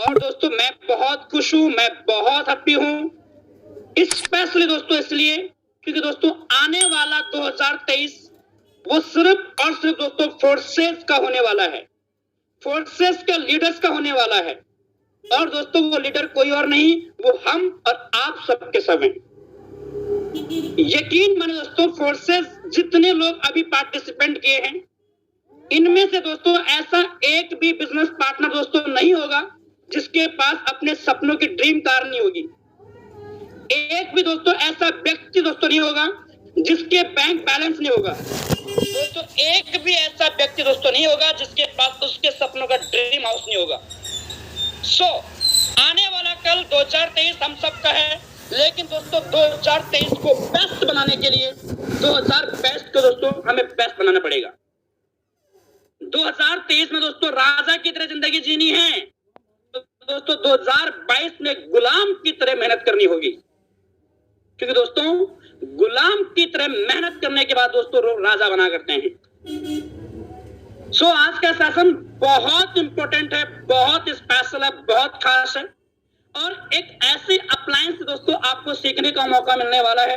और दोस्तों मैं बहुत खुश हूं, मैं बहुत हैप्पी हूं, स्पेशली दोस्तों इसलिए क्योंकि दोस्तों आने वाला 2023 वो सिर्फ और सिर्फ दोस्तों फोर्सेस का होने वाला है, फोर्सेस के लीडर्स का होने वाला है। और दोस्तों वो लीडर कोई और नहीं, वो हम और आप सबके सब हैं। यकीन माने दोस्तों, फोर्सेस जितने लोग अभी पार्टिसिपेंट किए हैं, इनमें से दोस्तों ऐसा एक भी बिजनेस पार्टनर दोस्तों नहीं होगा जिसके पास अपने सपनों की ड्रीम कार नहीं होगी। एक भी दोस्तों ऐसा व्यक्ति दोस्तों नहीं होगा जिसके बैंक बैलेंस नहीं होगा। दोस्तों एक भी ऐसा व्यक्ति दोस्तों नहीं होगा जिसके पास उसके सपनों का ड्रीम हाउस नहीं होगा। आने वाला कल 2023 हम सबका है, लेकिन दोस्तों 2023 को बेस्ट बनाने के लिए 2022 को दोस्तों हमें बेस्ट बनाना पड़ेगा। 2023 में दोस्तों राजा की तरह जिंदगी जीनी है, तो दोस्तों 2022 में गुलाम की तरह मेहनत करनी होगी, क्योंकि दोस्तों गुलाम की तरह मेहनत करने के बाद दोस्तों राजा बना करते हैं। आज का सेशन बहुत इंपॉर्टेंट है, बहुत स्पेशल है, बहुत खास है, और एक ऐसी अप्लायंस दोस्तों आपको सीखने का मौका मिलने वाला है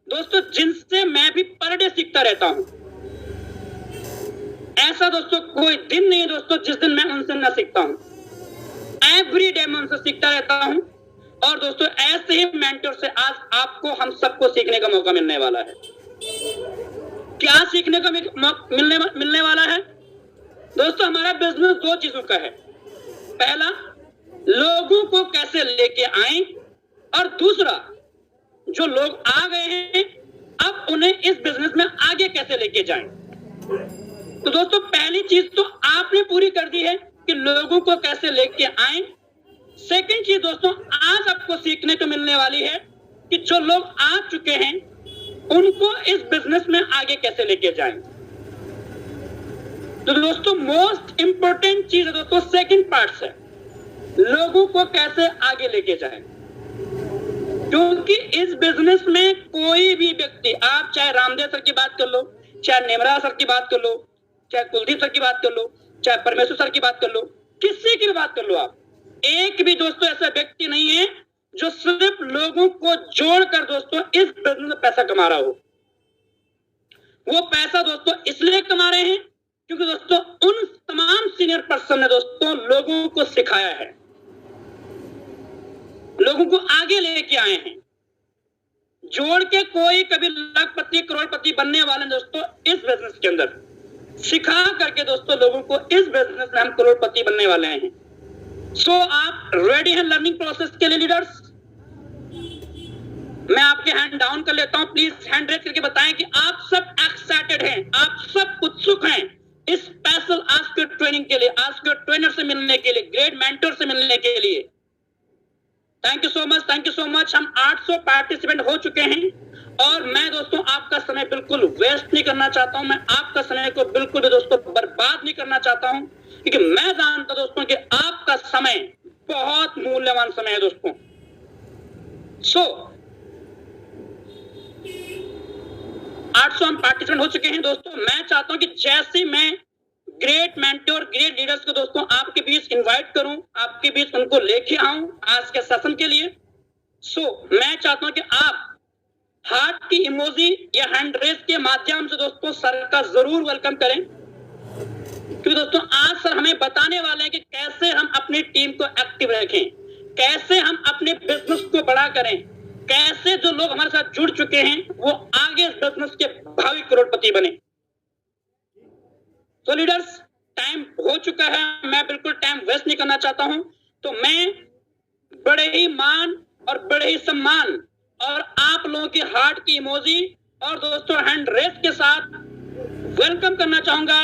दोस्तों जिनसे मैं भी पर डे सीखता रहता हूं। ऐसा दोस्तों कोई दिन नहीं है दोस्तों जिस दिन मैं उनसे ना सीखता हूं। एवरी डे मैं उनसे सीखता रहता हूं, और दोस्तों ऐसे ही मेंटर से आज आपको हम सबको सीखने का मौका मिलने वाला है। क्या सीखने का मिलने वाला है दोस्तों? हमारा बिजनेस दो चीजों का है। पहला, लोगों को कैसे लेके आए, और दूसरा, जो लोग आ गए हैं अब उन्हें इस बिजनेस में आगे कैसे लेके जाएं। तो दोस्तों पहली चीज तो आपने पूरी कर दी है कि लोगों को कैसे लेके आए। सेकंड चीज दोस्तों आज आपको सीखने को मिलने वाली है कि जो लोग आ चुके हैं उनको इस बिजनेस में आगे कैसे लेके जाएं। तो दोस्तों मोस्ट इंपोर्टेंट चीज है दोस्तों सेकंड पार्ट से, लोगों को कैसे आगे लेके जाएं। क्योंकि इस बिजनेस में कोई भी व्यक्ति, आप चाहे रामदेव सर की बात कर लो, चाहे नेमरा सर की बात कर लो, चाहे कुलदीप सर की बात कर लो, चाहे परमेश्वर सर की बात कर लो, किसी की भी बात कर लो, आप एक भी दोस्तों ऐसा व्यक्ति नहीं है जो सिर्फ लोगों को जोड़कर दोस्तों इस बिजनेस में पैसा कमा रहा हो। वो पैसा दोस्तों इसलिए कमा रहे हैं क्योंकि दोस्तों उन तमाम सीनियर पर्सन ने दोस्तों लोगों को सिखाया है, लोगों को आगे लेके आए हैं। जोड़ के कोई कभी लखपति करोड़पति बनने वाले दोस्तों इस बिजनेस के अंदर सिखा करके दोस्तों लोगों को इस बिजनेस में हम करोड़पति बनने वाले हैं। आप रेडी हैं लर्निंग प्रोसेस के लिए लीडर्स? मैं आपके हैंड डाउन कर लेता हूं, प्लीज हैंड रेज करके बताएं कि आप सब एक्साइटेड हैं, आप सब उत्सुक हैं इस स्पेशल आस्क योर ट्रेनिंग के लिए, आस्क योर ट्रेनर से मिलने के लिए, ग्रेट मेंटर से मिलने के लिए। Thank you so much, thank you so much. हम 800 पार्टिसिपेंट हो चुके हैं, और मैं दोस्तों आपका समय बिल्कुल वेस्ट नहीं करना चाहता हूं, मैं आपका समय को बिल्कुल भी दोस्तों बर्बाद नहीं करना चाहता हूं, क्योंकि मैं जानता दोस्तों कि आपका समय बहुत मूल्यवान समय है दोस्तों। 800 हम पार्टिसिपेंट हो चुके हैं दोस्तों। मैं चाहता हूं कि जैसे मैं ग्रेट मेंटर, ग्रेट लीडर्स को दोस्तों आपके बीच इनवाइट करूं, आपके बीच उनको लेके आऊं आज के सेशन के लिए। मैं चाहता हूं कि आप हार्ट की इमोजी या हैंड रेस के माध्यम से दोस्तों सर का जरूर वेलकम करें, क्योंकि दोस्तों आज सर हमें बताने वाले हैं कि कैसे हम अपनी टीम को एक्टिव रखें, कैसे हम अपने बिजनेस को बड़ा करें, कैसे जो लोग हमारे साथ जुड़ चुके हैं वो आगे इस बिजनेस के भावी करोड़पति बने। तो लीडर्स टाइम हो चुका है, मैं बिल्कुल टाइम वेस्ट नहीं करना चाहता हूं, तो मैं बड़े ही मान और बड़े ही सम्मान और आप लोगों की हार्ट की इमोजी और दोस्तों हैंड रेस के साथ वेलकम करना चाहूंगा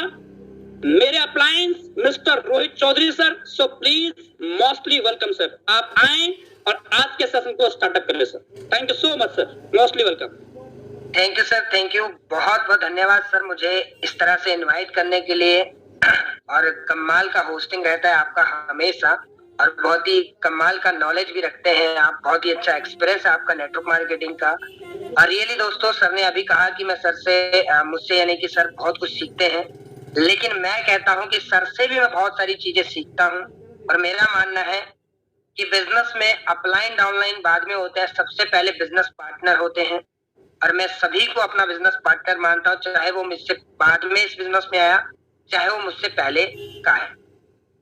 मेरे अप्लायंस mister Rohit Chaudhary sir. So please mostly welcome sir, आप आए और आज के सेशन को स्टार्टअप करें सर। Thank you so much sir, mostly welcome. Thank you sir, thank you, बहुत बहुत धन्यवाद सर मुझे इस तरह से इनवाइट करने के लिए। और कमाल का होस्टिंग रहता है आपका हमेशा, और बहुत ही कमाल का नॉलेज भी रखते हैं आप, बहुत ही अच्छा एक्सपीरियंस है आपका नेटवर्क मार्केटिंग का। और रियली दोस्तों सर ने अभी कहा कि मैं सर से मुझसे यानी कि सर बहुत कुछ सीखते हैं, लेकिन मैं कहता हूं कि सर से भी मैं बहुत सारी चीजें सीखता हूं। और मेरा मानना है कि बिजनेस में अपलाइन डाउनलाइन बाद में होता है, सबसे पहले बिजनेस पार्टनर होते हैं। और मैं सभी को अपना बिजनेस पार्टनर मानता हूँ, चाहे वो मुझसे बाद में इस बिजनेस में आया, चाहे वो मुझसे पहले का है।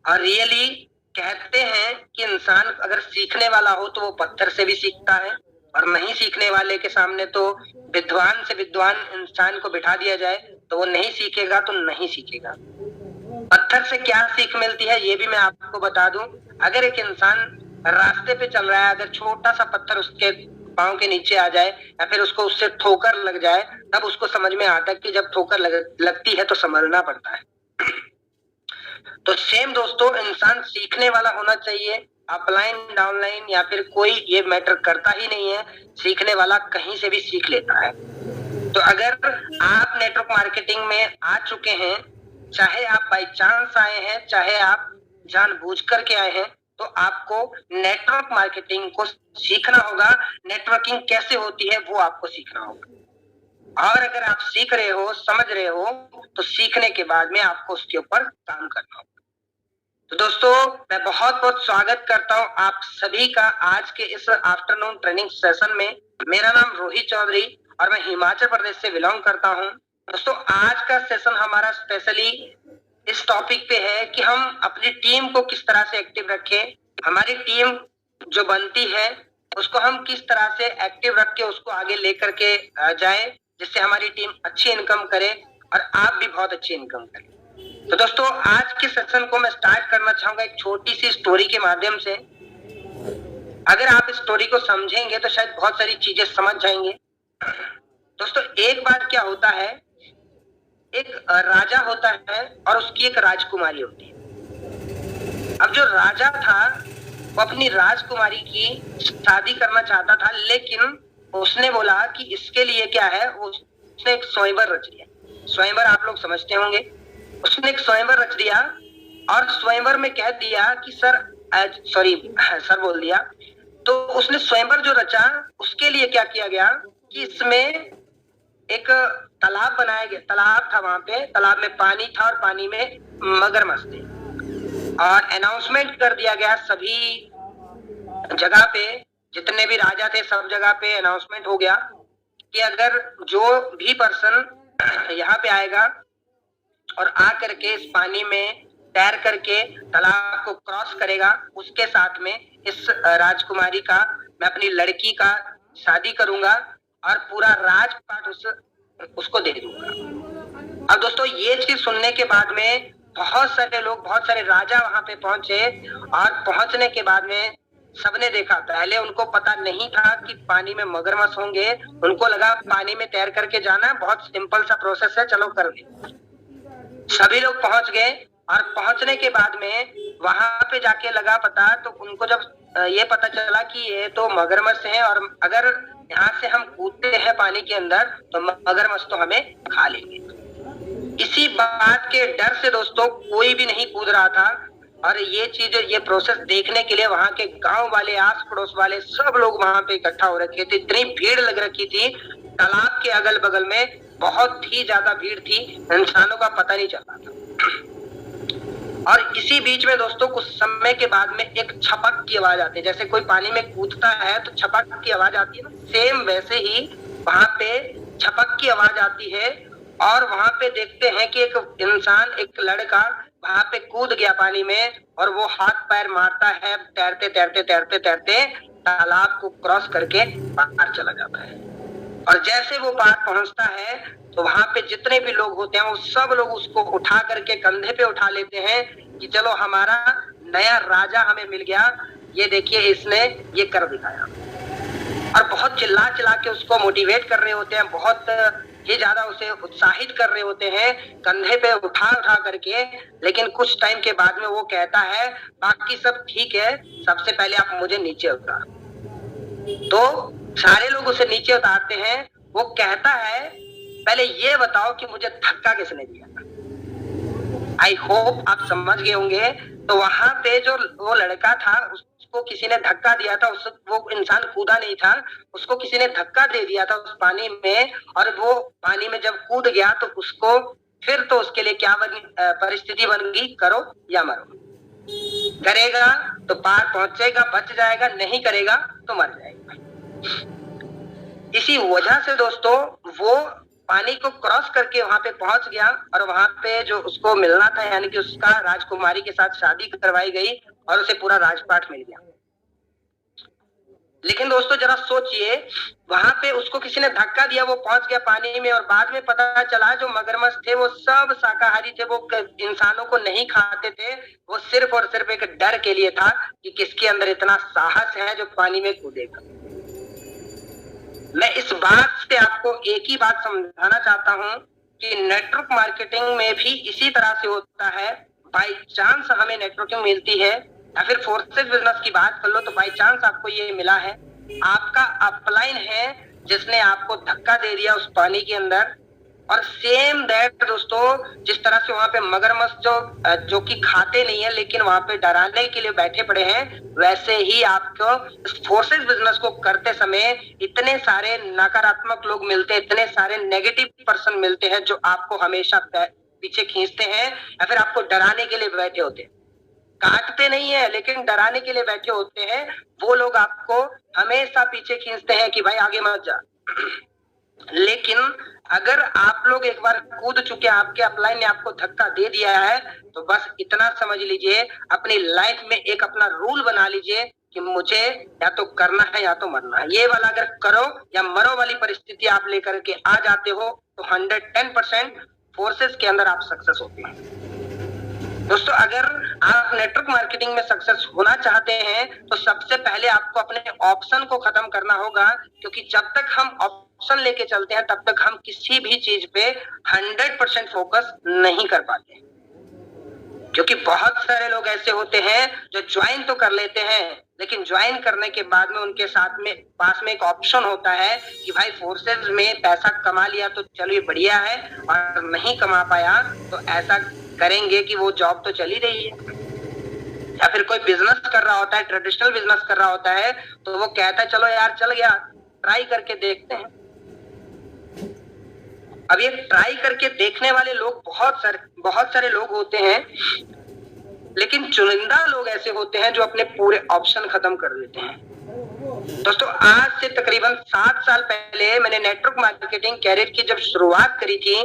और रियली कहते हैं कि इंसान अगर सीखने वाला हो तो वो पत्थर से भी सीखता है, और नहीं सीखने वाले के सामने तो विद्वान से विद्वान इंसान को बिठा दिया जाए तो वो नहीं सीखेगा, तो नहीं सीखेगा। पत्थर से क्या सीख मिलती है ये भी मैं आपको बता दूं। अगर एक इंसान रास्ते पे चल रहा है, अगर छोटा सा पत्थर उसके पांव के नीचे आ जाए या फिर उसको उससे ठोकर लग जाए, तब उसको समझ में आता है कि जब ठोकर लगती है तो संभलना पड़ता है। तो सेम दोस्तों, इंसान सीखने वाला होना चाहिए। अपलाइन डाउनलाइन या फिर कोई ये मैटर करता ही नहीं है, सीखने वाला कहीं से भी सीख लेता है। तो अगर आप नेटवर्क मार्केटिंग में आ चुके हैं, चाहे आप बाय चांस आए हैं, चाहे आप जानबूझ करके आए हैं, तो आपको नेटवर्क मार्केटिंग को सीखना होगा। नेटवर्किंग कैसे होती है वो आपको सीखना होगा। और अगर आप सीख रहे हो, समझ रहे हो, तो सीखने के बाद में आपको उसके ऊपर काम करना होगा। तो दोस्तों, मैं बहुत बहुत स्वागत करता हूं आप सभी का आज के इस आफ्टरनून ट्रेनिंग सेशन में। मेरा नाम रोहित चौधरी और मैं हिमाचल प्रदेश से बिलोंग करता हूं। दोस्तों, आज का सेशन हमारा स्पेशली इस टॉपिक पे है कि हम अपनी टीम को किस तरह से एक्टिव रखें। हमारी टीम जो बनती है उसको हम किस तरह से एक्टिव रख के उसको आगे लेकर के जाए, जिससे हमारी टीम अच्छी इनकम करे और आप भी बहुत अच्छी इनकम करें। तो दोस्तों, आज के सेशन को मैं स्टार्ट करना चाहूंगा एक छोटी सी स्टोरी के माध्यम से। अगर आप इस स्टोरी को समझेंगे तो शायद बहुत सारी चीजें समझ जाएंगे। दोस्तों, एक बार क्या होता है, एक राजा होता है और उसकी एक राजकुमारी होती है। अब जो राजा था वो अपनी राजकुमारी की शादी करना चाहता था, लेकिन उसने बोला कि इसके लिए क्या है, उसने एक स्वयंवर रच दिया। स्वयंवर आप लोग समझते होंगे। उसने एक स्वयंवर रच दिया और स्वयंवर में कह दिया कि सर बोल दिया। तो उसने स्वयंवर जो रचा उसके लिए क्या किया गया कि इसमें एक तालाब बनाया गया। तालाब था, वहां पे तालाब में पानी था और पानी में मगरमच्छ थे। और अनाउंसमेंट कर दिया गया सभी जगह पे, जितने भी राजा थे सब जगह पे अनाउंसमेंट हो गया कि अगर जो भी पर्सन यहाँ पे आएगा और आ करके इस पानी में तैर करके तालाब को क्रॉस करेगा, उसके साथ में इस राजकुमारी का, मैं अपनी लड़की का शादी करूंगा और पूरा राजपाट उसको दे दूंगा। अब दोस्तों, ये चीज सुनने के बाद में बहुत सारे लोग, बहुत सारे राजा वहां पे पहुंचे और पहुंचने के बाद में सबने देखा। पहले उनको पता नहीं था कि पानी में मगरमच्छ होंगे, उनको लगा पानी में तैर करके जाना बहुत सिंपल सा प्रोसेस है, चलो कर ले। सभी लोग पहुंच गए और पहुंचने के बाद में वहां पे जाके लगा पता, तो उनको जब ये पता चला कि ये तो मगरमच्छ है और अगर यहाँ से हम कूदते हैं पानी के अंदर तो मगरमच्छ तो हमें खा लेंगे। इसी बात के डर से दोस्तों कोई भी नहीं कूद रहा था। और ये चीज, ये प्रोसेस देखने के लिए वहां के गांव वाले, आस पड़ोस वाले सब लोग वहां पे इकट्ठा हो रखे थे। इतनी भीड़ लग रखी थी, तालाब के अगल बगल में बहुत ही ज्यादा भीड़ थी, इंसानों का पता नहीं चलता था। और इसी बीच में दोस्तों कुछ समय के बाद में एक छपक की आवाज आती है। जैसे कोई पानी में कूदता है तो छपक की आवाज आती है ना, सेम वैसे ही वहां पे छपक की आवाज आती है। और वहां पे देखते हैं कि एक इंसान, एक लड़का वहां पे कूद गया पानी में और वो हाथ पैर मारता है, तैरते तैरते तैरते तैरते तालाब को क्रॉस करके बाहर चला जाता है। और जैसे वो पार पहुंचता है तो वहां पे जितने भी लोग होते हैं वो सब लोग उसको उठा करके कंधे पे उठा लेते हैं कि चलो हमारा नया राजा हमें मिल गया, ये देखिए इसने ये कर दिखाया। और बहुत चिल्ला चिल्ला के उसको मोटिवेट कर रहे होते हैं, बहुत ही ज्यादा उसे उत्साहित कर रहे होते हैं, कंधे पे उठा उठा करके। लेकिन कुछ टाइम के बाद में वो कहता है बाकी सब ठीक है, सबसे पहले आप मुझे नीचे उतारो। तो सारे लोग उसे नीचे उतारते हैं। वो कहता है पहले ये बताओ कि मुझे धक्का किसने दिया था। आई होप आप समझ गए होंगे। तो वहां पे जो वो लड़का था उसको किसी ने धक्का दिया था, वो इंसान कूदा नहीं था, उसको किसी ने धक्का दे दिया था उस पानी में। और वो पानी में जब कूद गया तो उसको फिर तो उसके लिए क्या परिस्थिति बन गई, करो या मरो। करेगा तो पार पहुंचेगा, बच जाएगा, नहीं करेगा तो मर जाएगा। इसी वजह से दोस्तों वो पानी को क्रॉस करके वहां पे पहुंच गया और वहां पे जो उसको मिलना था, यानी कि उसका राजकुमारी के साथ शादी करवाई गई और उसे पूरा राजपाट मिल गया। लेकिन दोस्तों जरा सोचिए, वहां पे उसको किसी ने धक्का दिया, वो पहुंच गया पानी में और बाद में पता चला जो मगरमच्छ थे वो सब शाकाहारी थे, वो इंसानों को नहीं खाते थे। वो सिर्फ और सिर्फ एक डर के लिए था कि किसके अंदर इतना साहस है जो पानी में कूदेगा। मैं इस बात से आपको एक ही बात समझाना चाहता हूं कि नेटवर्क मार्केटिंग में भी इसी तरह से होता है। बाई चांस हमें नेटवर्किंग मिलती है या फिर फोर्सेस बिजनेस की बात कर लो तो बाई चांस आपको ये मिला है, आपका अपलाइन है जिसने आपको धक्का दे दिया उस पानी के अंदर। और सेम दैट दोस्तों, जिस तरह से वहां पे मगरमच्छ जो कि खाते नहीं है लेकिन वहां पे डराने के लिए बैठे पड़े हैं, वैसे ही आपको फोर्सेस बिजनेस को करते समय इतने सारे नकारात्मक लोग मिलते हैं, इतने सारे नेगेटिव पर्सन मिलते हैं जो आपको हमेशा पीछे खींचते हैं या फिर आपको डराने के लिए बैठे होते हैं। काटते नहीं है लेकिन डराने के लिए बैठे होते हैं। वो लोग आपको हमेशा पीछे खींचते हैं कि भाई आगे मत जा। लेकिन अगर आप लोग एक बार कूद चुके, आपके अपलाइन ने आपको धक्का दे दिया है, तो बस इतना समझ लीजिए, अपनी लाइफ में एक अपना रूल बना लीजिए कि मुझे या तो करना है या तो मरना है। ये वाला अगर करो या मरो वाली परिस्थिति आप लेकर के आ जाते हो तो 110% फोर्सेस के अंदर आप सक्सेस होते हैं। दोस्तों अगर आप नेटवर्क मार्केटिंग में सक्सेस होना चाहते हैं तो सबसे पहले आपको अपने ऑप्शन को खत्म करना होगा, क्योंकि जब तक हम ऑप्शन लेके चलते हैं तब तक हम किसी भी चीज पे 100% फोकस नहीं कर पाते। क्योंकि बहुत सारे लोग ऐसे होते हैं जो ज्वाइन तो कर लेते हैं लेकिन ज्वाइन करने के बाद में उनके साथ में पास में एक ऑप्शन होता है कि भाई फोर्सेस में पैसा कमा लिया तो चलिए बढ़िया है, और नहीं कमा पाया तो ऐसा करेंगे कि वो जॉब तो चली रही है। या फिर कोई बिजनेस कर रहा होता है, ट्रेडिशनल बिजनेस कर रहा होता है, तो वो कहता है चलो यार चल गया, ट्राई करके देखते हैं। अब ये ट्राई करके देखने वाले लोग बहुत सारे लोग होते हैं, लेकिन चुनिंदा लोग ऐसे होते हैं जो अपने पूरे ऑप्शन खत्म कर देते हैं। दोस्तों आज से तकरीबन 7 साल पहले मैंने नेटवर्क मार्केटिंग कैरियर की जब शुरुआत करी थी,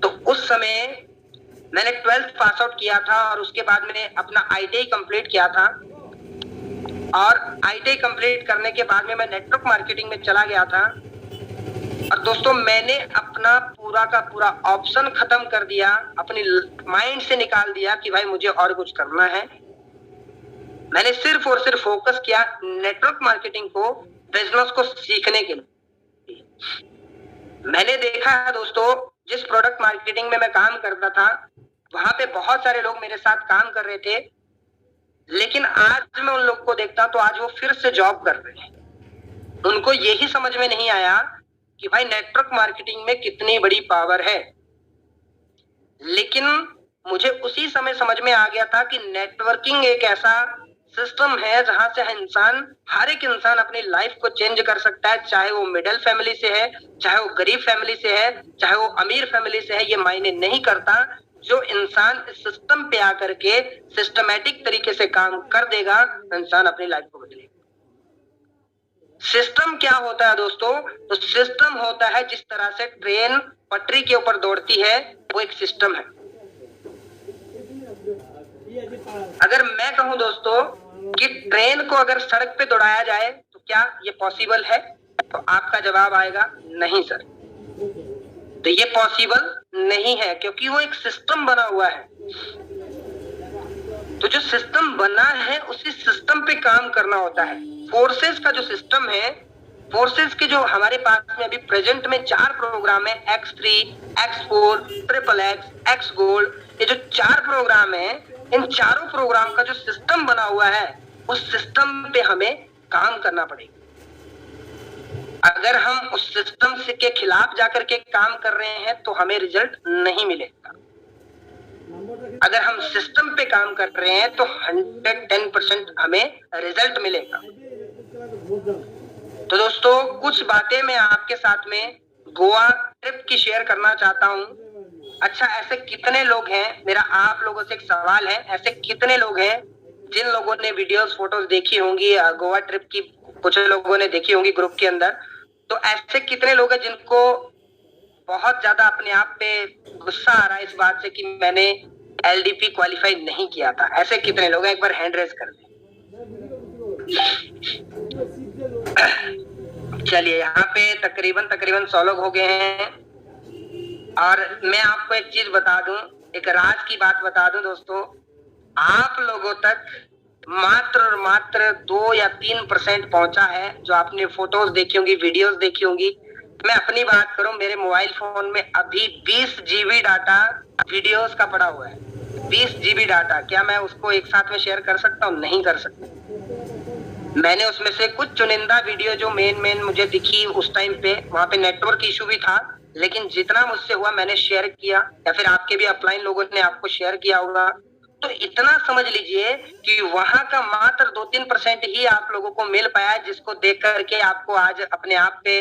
तो उस समय मैंने 12th पास आउट किया था और उसके बाद मैंने अपना ITI कंप्लीट किया था। और ITI कंप्लीट करने के बाद में मैं नेटवर्क मार्केटिंग में चला गया था। और दोस्तों मैंने अपना पूरा का पूरा ऑप्शन खत्म कर दिया, अपनी माइंड से निकाल दिया कि भाई मुझे और कुछ करना है। मैंने सिर्फ और सिर्फ फोकस किया नेटवर्क मार्केटिंग को, बिजनेस को सीखने के लिए। मैंने देखा है दोस्तों, जिस प्रोडक्ट मार्केटिंग में मैं काम करता था वहां पे बहुत सारे लोग मेरे साथ काम कर रहे थे, लेकिन आज मैं उन लोग को देखता हूं तो आज वो फिर से जॉब कर रहे हैं। उनको यही समझ में नहीं आया कि भाई नेटवर्क मार्केटिंग में कितनी बड़ी पावर है। लेकिन मुझे उसी समय समझ में आ गया था कि नेटवर्किंग एक ऐसा सिस्टम है जहां से हर एक इंसान अपनी लाइफ को चेंज कर सकता है, चाहे वो मिडिल फैमिली से है, चाहे वो गरीब फैमिली से है, चाहे वो अमीर फैमिली से है, ये मायने नहीं करता। जो इंसान इस सिस्टम पे आकर के सिस्टमैटिक तरीके से काम कर देगा, इंसान अपनी लाइफ को बदलेगा। सिस्टम क्या होता है दोस्तों? तो सिस्टम होता है जिस तरह से ट्रेन पटरी के ऊपर दौड़ती है, वो एक सिस्टम है। अगर मैं कहूं दोस्तों कि ट्रेन को अगर सड़क पे दौड़ाया जाए तो क्या ये पॉसिबल है? तो आपका जवाब आएगा नहीं सर, तो ये पॉसिबल नहीं है, क्योंकि वो एक सिस्टम बना हुआ है। तो जो सिस्टम बना है उसी सिस्टम पे काम करना होता है। फोर्सेस का जो सिस्टम है, फोर्सेस के जो हमारे पास में अभी प्रेजेंट में 4 प्रोग्राम है, X3, X4, XXX, X gold, ये जो 4 प्रोग्राम है, इन चारों प्रोग्राम का जो सिस्टम बना हुआ है उस सिस्टम पे हमें काम करना पड़ेगा। अगर हम उस सिस्टम से के खिलाफ जाकर के काम कर रहे हैं तो हमें रिजल्ट नहीं मिलेगा। अगर हम सिस्टम पे काम कर रहे हैं तो 110% हमें रिजल्ट मिलेगा। तो दोस्तों कुछ बातें मैं आपके साथ में गोवा ट्रिप की शेयर करना चाहता हूं। अच्छा, ऐसे कितने लोग हैं, मेरा आप लोगों से एक सवाल है, ऐसे कितने लोग हैं जिन लोगों ने वीडियोस फोटोज देखी होंगी गोवा ट्रिप की, कुछ लोगों ने देखी होंगी ग्रुप के अंदर, तो ऐसे कितने लोग हैं जिनको बहुत ज्यादा अपने आप पे गुस्सा आ रहा है इस बात से कि मैंने एलडीपी क्वालिफाई नहीं किया था? ऐसे कितने लोग हैं? एक बार हैंड रेज कर दें। चलिए, यहाँ पे तकरीबन 100 लोग हो गए हैं। और मैं आपको एक चीज बता दूं, एक राज की बात बता दूं दोस्तों, आप लोगों तक मात्र और मात्र 2 या 3% पहुंचा है जो आपने फोटोज देखी होंगी, वीडियोस देखी होंगी। मैं अपनी बात करूं, मेरे मोबाइल फोन में अभी 20 GB डाटा वीडियोस का पड़ा हुआ है। 20 GB डाटा, क्या मैं उसको एक साथ में शेयर कर सकता हूं? नहीं कर सकता। मैंने उसमें से कुछ चुनिंदा वीडियो जो मेन मुझे दिखी उस टाइम पे, वहां पे नेटवर्क इशू भी था, लेकिन जितना मुझसे हुआ मैंने शेयर किया, या फिर आपके भी अपलाइन लोगों ने आपको शेयर किया होगा। तो इतना समझ लीजिए कि वहां का मात्र 2-3% ही आप लोगों को मिल पाया, जिसको देख करके आपको आज अपने आप पे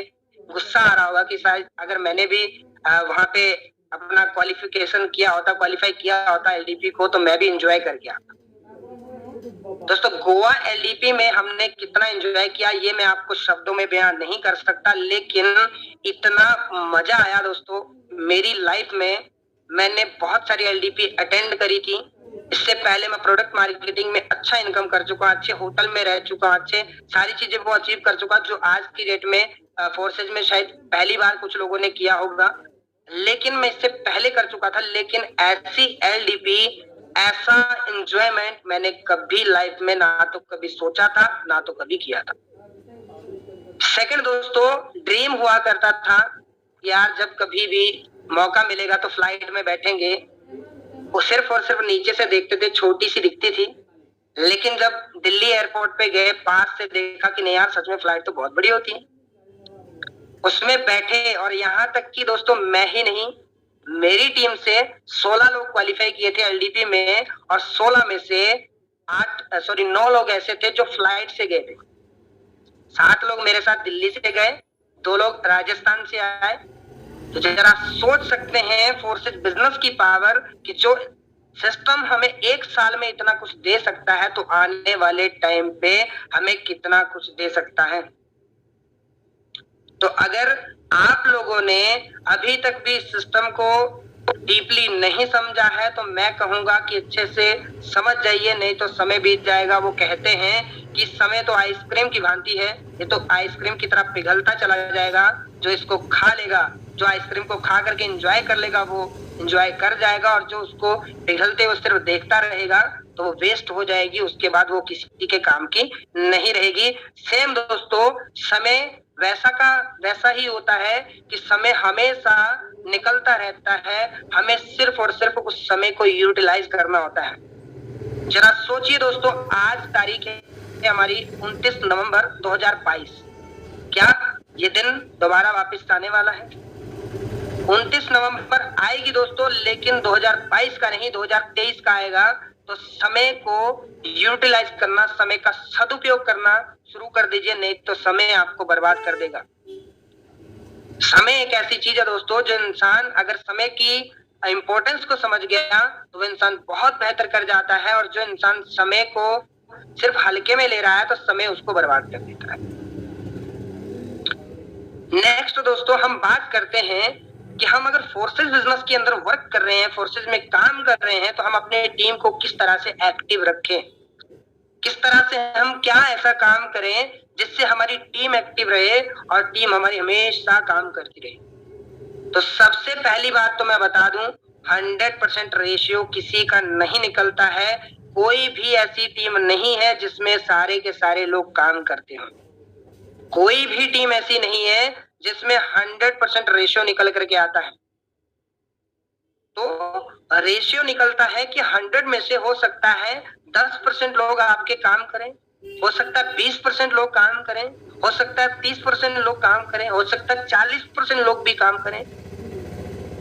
गुस्सा आ रहा होगा कि शायद अगर मैंने भी वहां पे अपना क्वालिफिकेशन किया होता, क्वालिफाई किया होता एलडीपी को, तो मैं भी एंजॉय कर गया। दोस्तों, गोवा एलडीपी में हमने कितना एंजॉय किया ये मैं आपको शब्दों में बयान नहीं कर सकता, लेकिन इतना मजा आया दोस्तों मेरी लाइफ में। मैंने बहुत सारी एलडीपी अटेंड करी थी। इससे पहले मैं प्रोडक्ट मार्केटिंग में अच्छा इनकम कर चुका, अच्छे होटल में रह चुका, अच्छे सारी चीजें को अचीव कर चुका, जो आज की डेट में फोर्सेज में शायद पहली बार कुछ लोगों ने किया होगा, लेकिन मैं इससे पहले कर चुका था। लेकिन ऐसी एलडीपी, ऐसा एंजॉयमेंट मैंने कभी लाइफ में ना तो कभी सोचा था, ना तो कभी किया था। सेकंड दोस्तों, ड्रीम हुआ करता था यार जब कभी भी मौका मिलेगा तो फ्लाइट में बैठेंगे। वो सिर्फ और सिर्फ नीचे से देखते थे, छोटी सी दिखती थी, लेकिन जब दिल्ली एयरपोर्ट पे गए, पास से देखा कि नहीं यार सच में फ्लाइट तो बहुत बड़ी होती है। उसमें बैठे, और यहाँ तक कि दोस्तों मैं ही नहीं, मेरी टीम से 16 लोग क्वालिफाई किए थे एलडीपी में, और 16 में से 9 लोग ऐसे थे जो फ्लाइट से गए थे। 7 लोग मेरे साथ दिल्ली से गए, 2 लोग राजस्थान से आए। तो जरा सोच सकते हैं फोर्सेज बिजनेस की पावर, कि जो सिस्टम हमें 1 साल में इतना कुछ दे सकता है, तो आने वाले टाइम पे हमें कितना कुछ दे सकता है। तो अगर आप लोगों ने अभी तक भी सिस्टम को डीपली नहीं समझा है, तो मैं कहूंगा कि अच्छे से समझ जाइए, नहीं तो समय बीत जाएगा। वो कहते हैं कि समय तो आइसक्रीम की भांति है, ये तो आइसक्रीम की तरह पिघलता चला जाएगा। जो इसको खा लेगा, जो आइसक्रीम को खा करके एंजॉय कर लेगा, वो एंजॉय कर जाएगा, और जो उसको पिघलते हुए सिर्फ देखता रहेगा तो वो वेस्ट हो जाएगी। उसके बाद वो किसी के काम की नहीं रहेगी। सेम दोस्तों, समय वैसा का वैसा ही होता है कि समय हमेशा निकलता रहता है, हमें सिर्फ और सिर्फ उस समय को यूटिलाइज करना होता है। जरा सोचिए दोस्तों, आज तारीख है हमारी 29 नवंबर 2022। क्या ये दिन दोबारा वापस आने वाला है? 29 नवंबर आएगी दोस्तों, लेकिन 2022 का नहीं, 2023 का आएगा। तो समय को यूटिलाइज करना, समय का सदुपयोग करना शुरू कर दीजिए, नहीं तो समय आपको बर्बाद कर देगा। समय एक ऐसी चीज है दोस्तों, जो इंसान अगर समय की इंपॉर्टेंस को समझ गया तो वो इंसान बहुत बेहतर कर जाता है, और जो इंसान समय को सिर्फ हल्के में ले रहा है तो समय उसको बर्बाद कर देता है। नेक्स्ट दोस्तों, हम बात करते हैं कि हम अगर फोर्सेज बिजनेस के अंदर वर्क कर रहे हैं, फोर्सेज में काम कर रहे हैं, तो हम अपने टीम को किस तरह से एक्टिव रखें, किस तरह से हम क्या ऐसा काम करें जिससे हमारी टीम एक्टिव रहे और टीम हमारी हमेशा काम करती रहे। तो सबसे पहली बात तो मैं बता दूं, 100% रेशियो किसी का नहीं निकलता है। कोई भी ऐसी टीम नहीं है जिसमें सारे के सारे लोग काम करते हो। कोई भी टीम ऐसी नहीं है जिसमें 100% रेशियो निकल करके आता है। तो रेशियो निकलता है कि 100 में से हो सकता है 10% लोग आपके काम करें, हो सकता है 20% लोग काम करें, हो सकता है 30% लोग काम करें, हो सकता है 40% लोग भी काम करें।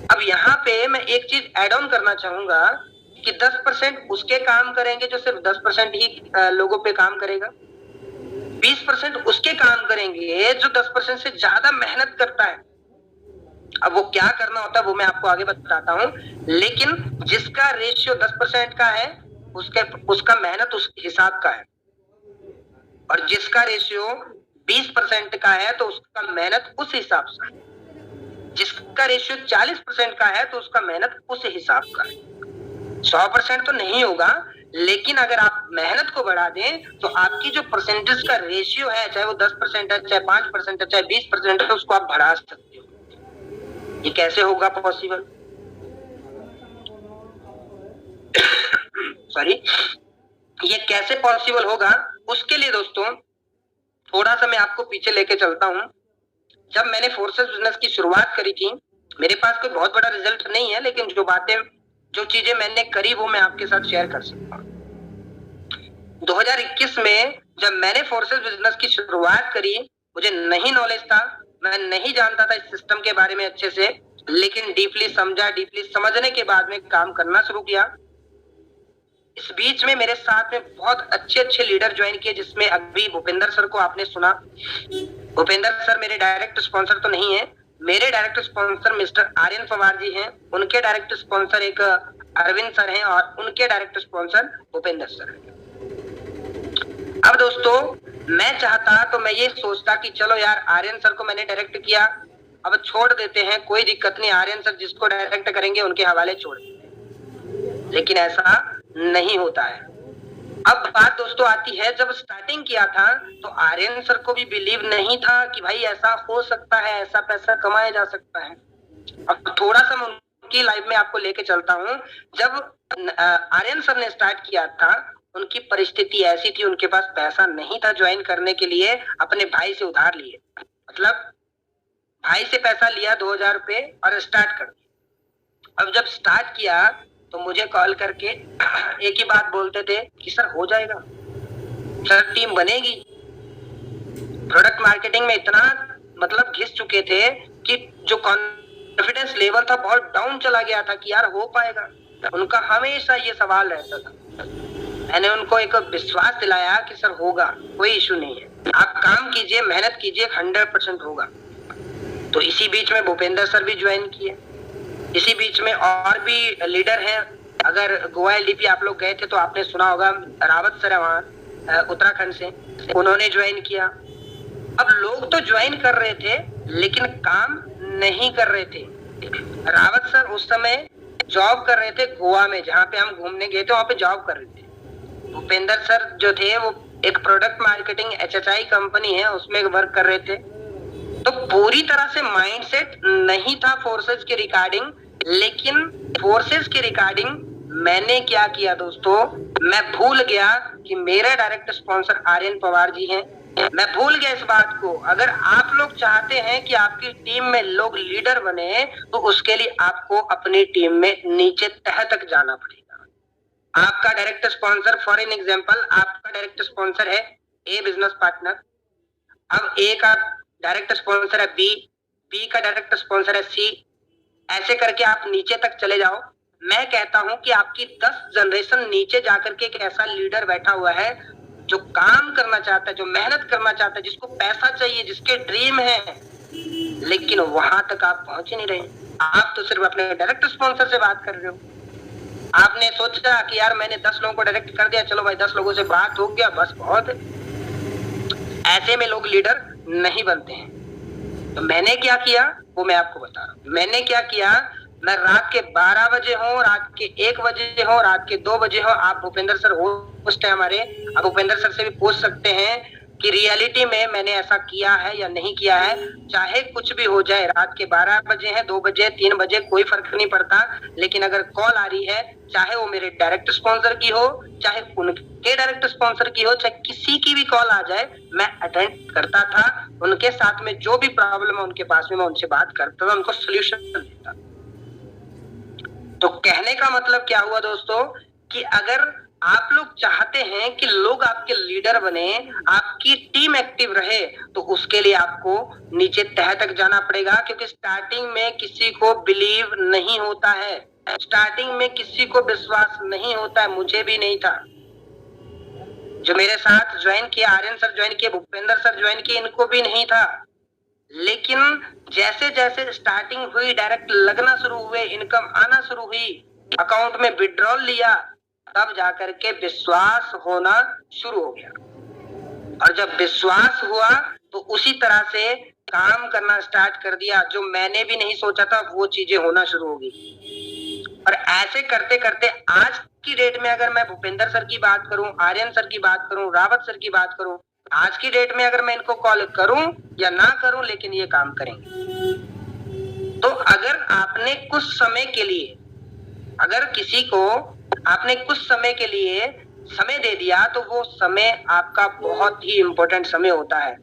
अब यहाँ पे मैं एक चीज ऐड ऑन करना चाहूंगा कि 10% उसके काम करेंगे जो सिर्फ 10% ही लोगों पे काम करेगा। 20% उसके काम करेंगे जो 10% से ज्यादा मेहनत करता है। अब वो क्या करना होता है वो मैं आपको आगे बताता हूं, लेकिन जिसका रेशियो 10% का है उसका मेहनत उस हिसाब का है, और जिसका रेशियो 20% का है तो उसका मेहनत उस हिसाब से है, जिसका रेशियो 40% का है तो उसका मेहनत उस हिसाब का है। 100% तो नहीं होगा, लेकिन अगर आप मेहनत को बढ़ा दें तो आपकी जो परसेंटेज का रेशियो है, चाहे वो 10% है, चाहे 5% है, चाहे 20% है, उसको आप बढ़ा सकते हो। ये कैसे होगा पॉसिबल? सॉरी, ये कैसे पॉसिबल होगा? उसके लिए दोस्तों थोड़ा सा मैं आपको पीछे लेके चलता हूं। जब मैंने फोर्सेस बिजनेस की शुरुआत करी थी, मेरे पास कोई बहुत बड़ा रिजल्ट नहीं है, लेकिन जो चीजें मैंने करी वो मैं आपके साथ शेयर कर सकता हूँ। 2021 में जब मैंने फोर्सेस बिजनेस की शुरुआत करी, मुझे नहीं नॉलेज था, मैं नहीं जानता था इस सिस्टम के बारे में अच्छे से, लेकिन डीपली समझने के बाद में काम करना शुरू किया। इस बीच में मेरे साथ में बहुत अच्छे लीडर ज्वाइन किए, जिसमें अभी भूपेंद्र सर को आपने सुना। भूपेंद्र सर मेरे डायरेक्ट स्पॉन्सर तो नहीं है, मेरे direct sponsor mister Aryan Pawar ji हैं, उनके डायरेक्ट स्पॉन्सर एक अरविंद सर हैं, और उनके डायरेक्ट स्पॉन्सर भूपेंद्र सर हैं। अब दोस्तों मैं चाहता तो मैं ये सोचता कि चलो यार, आर्यन सर को मैंने डायरेक्ट किया, अब छोड़ देते हैं, कोई दिक्कत नहीं, आर्यन सर जिसको डायरेक्ट करेंगे उनके हवाले छोड़ देते हैं। लेकिन ऐसा नहीं होता है। अब बात दोस्तों आती है, जब स्टार्टिंग किया था तो आर्यन सर को भी बिलीव नहीं था कि भाई ऐसा हो सकता है, ऐसा पैसा कमाया जा सकता है। अब थोड़ा सा मैं उनकी लाइफ में आपको लेके चलता हूँ। जब आर्यन सर ने स्टार्ट किया था, उनकी परिस्थिति ऐसी थी, उनके पास पैसा नहीं था ज्वाइन करने के लिए, अपने भाई से उधार लिए, मतलब भाई से पैसा लिया 2000 रुपए और स्टार्ट कर दिया। अब जब स्टार्ट किया तो मुझे कॉल करके एक ही बात बोलते थे कि सर हो जाएगा, सर टीम बनेगी। प्रोडक्ट मार्केटिंग में इतना मतलब घिस चुके थे कि जो कॉन्फिडेंस लेवल था बहुत डाउन चला गया था कि यार हो पाएगा। उनका हमेशा ये सवाल रहता था। मैंने उनको एक विश्वास दिलाया कि सर होगा, कोई इशू नहीं है, आप काम कीजिए, मेहनत कीजिए, 100% होगा। तो इसी बीच में भूपेंद्र सर भी ज्वाइन किए, इसी बीच में और भी लीडर हैं। अगर गोवा एलडीपी आप लोग गए थे तो आपने सुना होगा, रावत सर है वहाँ उत्तराखंड से, उन्होंने ज्वाइन किया। अब लोग तो ज्वाइन कर रहे थे लेकिन काम नहीं कर रहे थे। रावत सर उस समय जॉब कर रहे थे गोवा में, जहाँ पे हम घूमने गए थे वहाँ पे जॉब कर रहे थे। भूपेंद्र सर जो थे वो एक प्रोडक्ट मार्केटिंग HHI कंपनी है उसमें वर्क कर रहे थे। तो पूरी तरह से माइंडसेट नहीं था फोर्सेस के रिगार्डिंग, लेकिन फोर्सेस के रिगार्डिंग मैंने क्या किया दोस्तों, मैं भूल गया कि मेरे डायरेक्ट स्पॉन्सर आर्यन पवार जी हैं। मैं भूल गया इस बात को। अगर आप लोग चाहते हैं कि आपकी टीम में लोग लीडर बने तो उसके लिए आपको अपनी टीम में नीचे तह तक जाना पड़ेगा। आपका direct sponsor, for an example, आपका डायरेक्ट स्पॉन्सर है ए बिजनेस पार्टनर। अब ए का डायरेक्ट स्पॉन्सर है बी का डायरेक्ट स्पॉन्सर है सी, ऐसे करके आप नीचे तक चले जाओ। मैं कहता हूं कि आपकी 10 जनरेशन नीचे जाकर के एक ऐसा लीडर बैठा हुआ है जो काम करना चाहता है, जो मेहनत करना चाहता है, जिसको पैसा चाहिए, जिसके ड्रीम है, लेकिन वहां तक आप पहुंच ही नहीं रहे। आप तो सिर्फ अपने डायरेक्ट स्पॉन्सर से बात कर रहे हो। आपने सोचा कि यार मैंने 10 लोगों को डायरेक्ट कर दिया, चलो भाई 10 लोगों से बात हो गया, बस बहुत है। ऐसे में लोग लीडर नहीं बनते हैं। तो मैंने क्या किया वो मैं आपको बता रहा हूँ। मैंने क्या किया, मैं रात के 12 बजे हो, रात के 1 बजे हो, रात के 2 बजे हो, आप भूपेंद्र सर होस्ट है हमारे, आप भूपेंद्र सर से भी पूछ सकते हैं कि रियलिटी में मैंने ऐसा किया है या नहीं किया है। चाहे कुछ भी हो जाए, रात के 12 बजे है, 2 बजे, 3 बजे, कोई फर्क नहीं पड़ता, लेकिन अगर कॉल आ रही है, चाहे वो मेरे डायरेक्ट स्पॉन्सर की हो, चाहे उनके डायरेक्ट स्पॉन्सर की हो, चाहे किसी की भी कॉल आ जाए, मैं अटेंड करता था। उनके साथ में जो भी प्रॉब्लम है उनके पास में मैं उनसे बात करता था, उनको सोल्यूशन देता। तो कहने का मतलब क्या हुआ दोस्तों, कि अगर आप लोग चाहते हैं कि लोग आपके लीडर बने, आपकी टीम एक्टिव रहे, तो उसके लिए आपको नीचे तह तक जाना पड़ेगा। क्योंकि स्टार्टिंग में किसी को बिलीव नहीं होता है, स्टार्टिंग में किसी को विश्वास नहीं होता है, मुझे भी नहीं था। जो मेरे साथ ज्वाइन किया, आर्यन सर ज्वाइन किए, भूपेंद्र सर ज्वाइन किए, इनको भी नहीं था। लेकिन जैसे जैसे स्टार्टिंग हुई, डायरेक्ट लगना शुरू हुए, इनकम आना शुरू हुई, अकाउंट में विड्रॉल लिया, तब जाकर के विश्वास होना शुरू हो गया। और जब विश्वास हुआ तो उसी तरह से काम करना स्टार्ट कर दिया। जो मैंने भी नहीं सोचा था वो चीजें होना शुरू हो गई। और ऐसे करते करते आज की डेट में अगर मैं भूपेंद्र सर की बात करूं, आर्यन सर की बात करूं, रावत सर की बात करूं, आज की डेट में अगर मैं इनको कॉल करूं या ना करूं, लेकिन ये काम करेंगे। तो अगर आपने कुछ समय के लिए, अगर किसी को आपने कुछ समय के लिए समय दे दिया तो वो समय आपका बहुत ही इंपॉर्टेंट समय होता है।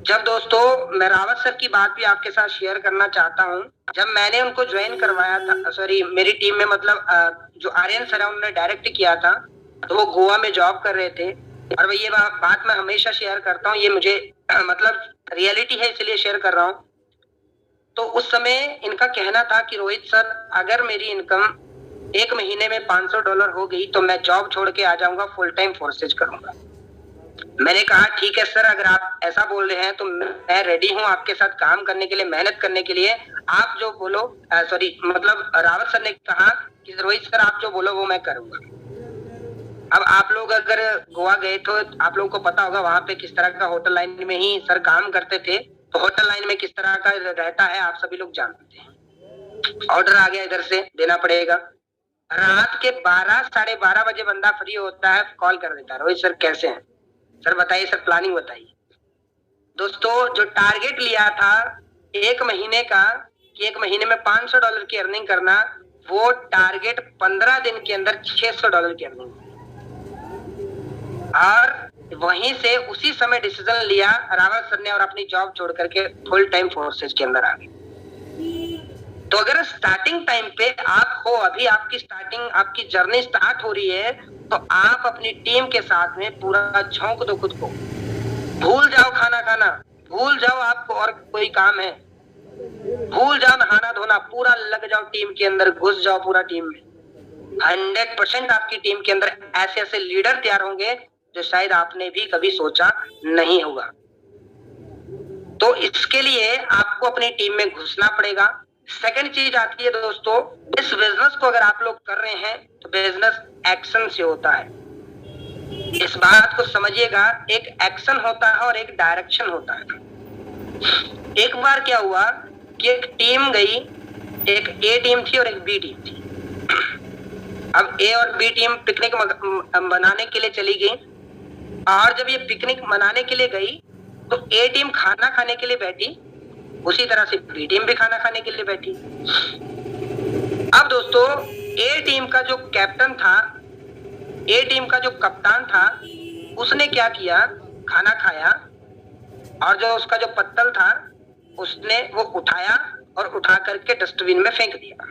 जब दोस्तों मैं रावत सर की बात भी आपके साथ शेयर करना चाहता हूं, जब मैंने उनको ज्वाइन करवाया था, सॉरी मेरी टीम में, मतलब जो आर्यन सर है उन्होंने डायरेक्ट किया था, तो वो गोवा में जॉब कर रहे थे। और ये बात मैं हमेशा शेयर करता हूँ, ये मुझे मतलब रियलिटी है इसलिए शेयर कर रहा हूँ। तो उस समय इनका कहना था कि रोहित सर, अगर मेरी इनकम 1 महीने में $500 हो गई तो मैं जॉब छोड़ के आ जाऊंगा, फुल टाइम फोर्सेज करूंगा। मैंने कहा ठीक है सर, अगर आप ऐसा बोल रहे हैं तो मैं रेडी हूं आपके साथ काम करने के लिए, मेहनत करने के लिए। आप जो बोलो, सॉरी मतलब रावत सर ने कहा कि रोहित सर आप जो बोलो वो मैं करूंगा। अब आप लोग अगर गोवा गए तो आप लोगों को पता होगा वहां पे किस तरह का होटल लाइन में ही सर काम करते थे। तो होटल लाइन में किस तरह का रहता है आप सभी लोग जानते हैं। ऑर्डर आ गया, इधर से देना पड़ेगा। रात के 12 साढ़े 12 बजे बंदा फ्री होता है, कॉल कर देता है, रोहित सर कैसे हैं, सर बताइए, सर प्लानिंग बताइए। दोस्तों जो टारगेट लिया था 1 महीने का कि 1 महीने में $500 की अर्निंग करना, वो टारगेट 15 दिन के अंदर $600 की अर्निंग। और वहीं से उसी समय डिसीजन लिया रावत सर ने और अपनी जॉब छोड़ करके फुल टाइम फोर्सेज के अंदर आ गए। तो अगर स्टार्टिंग टाइम पे आप हो, अभी आपकी स्टार्टिंग, आपकी जर्नी स्टार्ट हो रही है, तो आप अपनी टीम के साथ में पूरा झोंक दो खुद को। भूल जाओ खाना खाना, भूल जाओ आपको और कोई काम है, भूल जाओ नहाना धोना, पूरा लग जाओ टीम के अंदर, घुस जाओ पूरा टीम में। 100% आपकी टीम के अंदर ऐसे ऐसे लीडर तैयार होंगे जो शायद आपने भी कभी सोचा नहीं होगा। तो इसके लिए आपको अपनी टीम में घुसना पड़ेगा। सेकंड चीज आती है दोस्तों, इस बिजनेस को अगर आप लोग कर रहे हैं तो बिजनेस एक्शन से होता है। इस बात को समझिएगा, एक एक्शन होता है और एक डायरेक्शन होता है। एक बार क्या हुआ कि एक टीम गई, एक ए टीम थी और एक बी टीम थी। अब ए और बी टीम पिकनिक मनाने के लिए चली गई, और जब ये पिकनिक मनाने के लिए गई तो ए टीम खाना खाने के लिए बैठी, उसी तरह से बी टीम भी खाना खाने के लिए बैठी। अब दोस्तों ए टीम का जो कैप्टन था, ए टीम का जो कप्तान था, उसने क्या किया, खाना खाया और जो उसका जो पत्तल था उसने वो उठाया और उठा करके डस्टबिन में फेंक दिया।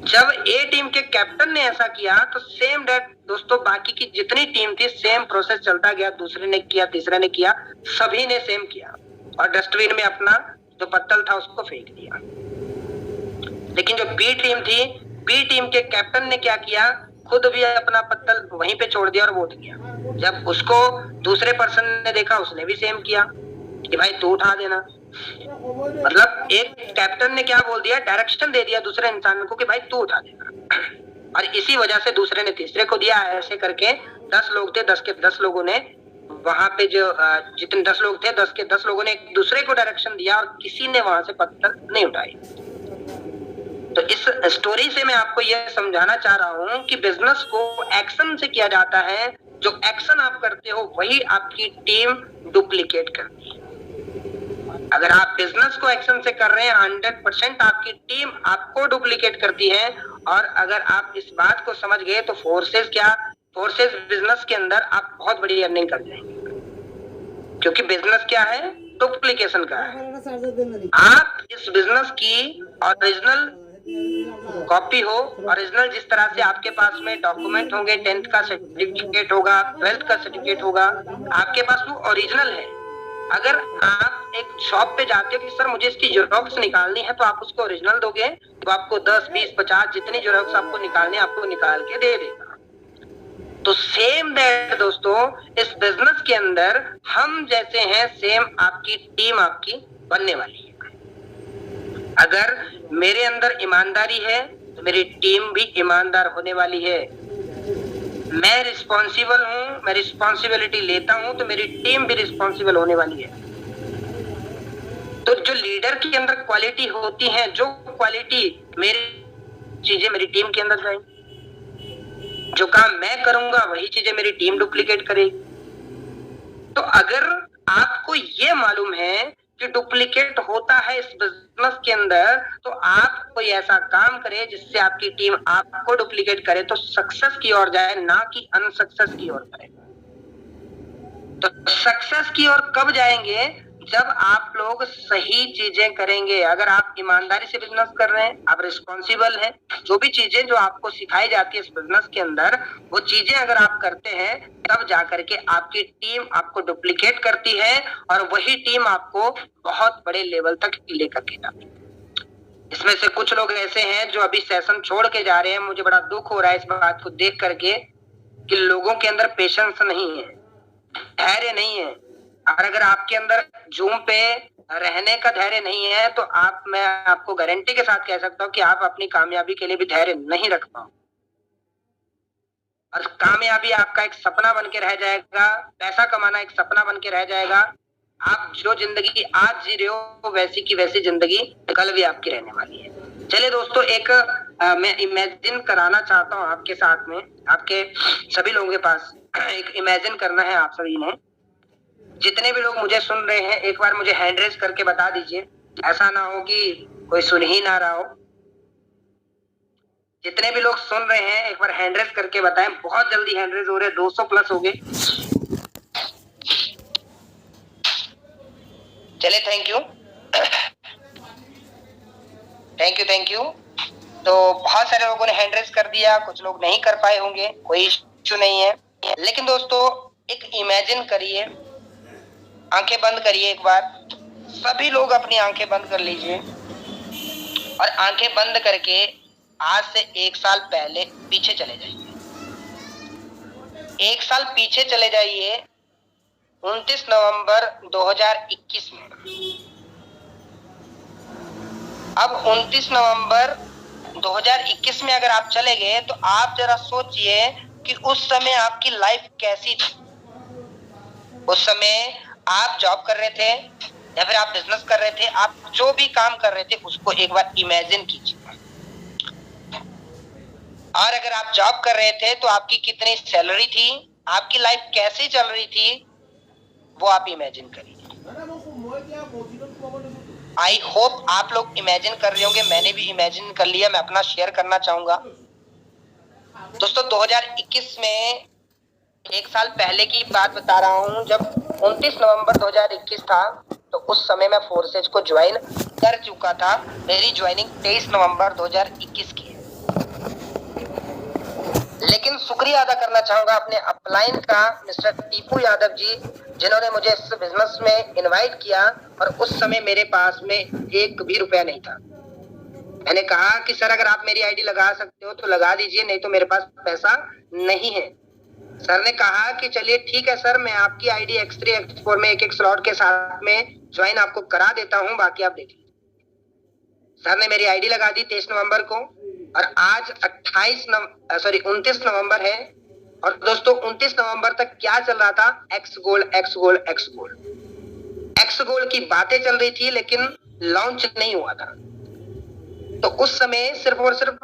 जब ए टीम के कैप्टन ने ऐसा किया तो सेम डेट दोस्तों बाकी की जितनी टीम थी सेम प्रोसेस चलता गया, दूसरे ने किया, तीसरे ने किया, सभी ने सेम किया और डस्टबिन में अपना जो पत्तल था उसको फेंक दिया। लेकिन जो बी टीम थी, बी टीम के कैप्टन ने क्या किया, खुद भी अपना पत्तल वहीं पे छोड़ दिया और वोट किया। जब उसको दूसरे पर्सन ने देखा उसने भी सेम किया कि भाई तू उठा देना। मतलब एक कैप्टन ने क्या बोल दिया, डायरेक्शन दे दिया दूसरे इंसान को कि भाई तू उठा देना, और इसी वजह से दूसरे ने तीसरे को दिया। ऐसे करके 10 लोग थे, 10 के 10 लोगों ने वहां पे जो जितने 10 लोग थे 10 के 10 लोगों ने एक दूसरे को डायरेक्शन दिया और किसी ने वहां से पत्थर नहीं उठाई। तो इस स्टोरी से मैं आपको यह समझाना चाह रहा हूं कि बिजनेस को एक्शन से किया जाता है। जो एक्शन आप करते हो वही आपकी टीम डुप्लीकेट करती है। अगर आप बिजनेस को एक्शन से कर रहे हैं 100% आपकी टीम आपको डुप्लीकेट करती है। और अगर आप इस बात को समझ गए तो फोर्सेस बिजनेस के अंदर आप बहुत बड़ी अर्निंग कर जाएंगे, क्योंकि बिजनेस क्या है, डुप्लीकेशन का है। आप इस बिजनेस की ओरिजिनल कॉपी हो, ओरिजिनल जिस तरह से आपके पास में डॉक्यूमेंट होंगे, 10th का सर्टिफिकेट होगा, 12th का सर्टिफिकेट होगा, आपके पास वो ओरिजिनल है। अगर आप एक शॉप पे जाते हो कि सर मुझे इसकी जेरोक्स निकालनी है, तो आप उसको ओरिजिनल दोगे तो आपको 10, 20, 50 जितनी जेरोक्स आपको निकालनी है आपको निकाल के दे देगा। तो सेम दैट दोस्तों इस बिजनेस के अंदर हम जैसे हैं, सेम आपकी टीम आपकी बनने वाली है। अगर मेरे अंदर ईमानदारी है, तो मेरी टीम भी ईमानदार होने वाली है। मैं रिस्पॉन्सिबल हूं, मैं रिस्पॉन्सिबिलिटी लेता हूं, तो मेरी टीम भी रिस्पॉन्सिबल होने वाली है। तो जो लीडर के अंदर क्वालिटी होती है, जो क्वालिटी मेरी चीजें मेरी टीम के अंदर जाएंगी, जो काम मैं करूंगा वही चीजें मेरी टीम डुप्लीकेट करेगी। तो अगर आपको ये मालूम है कि डुप्लीकेट होता है इस बिजनेस के अंदर, तो आप कोई ऐसा काम करें जिससे आपकी टीम आपको डुप्लीकेट करे, तो सक्सेस की ओर जाए, ना कि अनसक्सेस की ओर जाए। तो सक्सेस की ओर कब जाएंगे? जब आप लोग सही चीजें करेंगे। अगर आप ईमानदारी से बिजनेस कर रहे हैं, आप रिस्पॉन्सिबल हैं, जो भी चीजें जो आपको सिखाई जाती है इस बिजनेस के अंदर, वो चीजें अगर आप करते हैं, तब जाकर के आपकी टीम आपको डुप्लीकेट करती है और वही टीम आपको बहुत बड़े लेवल तक लेकर के जाती है। इसमें से कुछ लोग ऐसे हैं जो अभी सेशन छोड़ के जा रहे हैं। मुझे बड़ा दुख हो रहा है इस बात को देख करके कि लोगों के अंदर पेशेंस नहीं है, धैर्य नहीं है। और अगर आपके अंदर जूम पे रहने का धैर्य नहीं है, तो मैं आपको गारंटी के साथ कह सकता हूँ कि आप अपनी कामयाबी के लिए भी धैर्य नहीं रख पाओ। और कामयाबी आपका एक सपना बन के रह जाएगा, पैसा कमाना एक सपना बन के रह जाएगा। आप जो जिंदगी आज जी रहे हो, वैसी की वैसी जिंदगी कल भी आपकी रहने वाली है। चलिए दोस्तों, एक मैं इमेजिन कराना चाहता हूँ आपके साथ में, आपके सभी लोगों के पास एक इमेजिन करना है। आप सभी ने, जितने भी लोग मुझे सुन रहे हैं, एक बार मुझे हैंड रेज करके बता दीजिए। ऐसा ना हो कि कोई सुन ही ना रहा हो। जितने भी लोग सुन रहे हैं, एक बार हैंड रेज करके बताएं। बहुत जल्दी हैंड रेज हो रहे हैं, 200 प्लस हो गए। चलिए, thank you thank you thank you. तो बहुत सारे लोगों ने हैंड रेज कर दिया, कुछ लोग नहीं कर पाए होंगे, कोई इश्यू नहीं है। लेकिन दोस्तों, एक इमेजिन करिए, आंखें बंद करिए। एक बार सभी लोग अपनी आंखें बंद कर लीजिए और आंखें बंद करके आज से 1 साल पहले पीछे चले जाइए। 1 साल पीछे चले जाइए, 29 नवंबर 2021 में। अब 29 नवंबर 2021 में अगर आप चले गए, तो आप जरा सोचिए कि उस समय आपकी लाइफ कैसी थी। उस समय आप जॉब कर रहे थे या फिर आप बिजनेस कर रहे थे, आप जो भी काम कर रहे थे उसको एक बार इमेजिन कीजिए। और अगर आप जॉब कर रहे थे तो आपकी कितनी सैलरी थी, आपकी लाइफ कैसी चल रही थी, वो आप इमेजिन करिए। आई होप आप लोग इमेजिन कर रहे होंगे, मैंने भी इमेजिन कर लिया। मैं अपना शेयर करना चाहूंगा। दोस्तों, 2021 में 1 साल पहले की बात बता रहा हूं। जब 29 नवंबर 2021 था, तो उस समय मैं फोर्सेज को ज्वाइन कर चुका था। मेरी ज्वाइनिंग 23 नवंबर 2021 की है। लेकिन शुक्रिया अदा करना चाहूंगा अपने अपलाइन का, मिस्टर टीपू यादव जी, जिन्होंने मुझे इस बिजनेस में इनवाइट किया। और उस समय मेरे पास में 1 भी रुपया नहीं था। मैंने कहा कि सर, अगर आप मेरी आईडी लगा सकते हो तो लगा दीजिए, नहीं तो मेरे पास पैसा नहीं है। सर ने कहा कि चलिए ठीक है सर, मैं आपकी आईडी X3 X4 में एक स्लॉट के साथ में ज्वाइन आपको करा देता हूं, बाकी आप देख लीजिए। सर ने मेरी आईडी लगा दी 23 नवंबर को, और आज 29 नवंबर है। और दोस्तों, 29 नवंबर तक क्या चल रहा था? X gold x gold x gold x gold की बातें चल रही थी, लेकिन लॉन्च नहीं हुआ था। तो उस समय सिर्फ और सिर्फ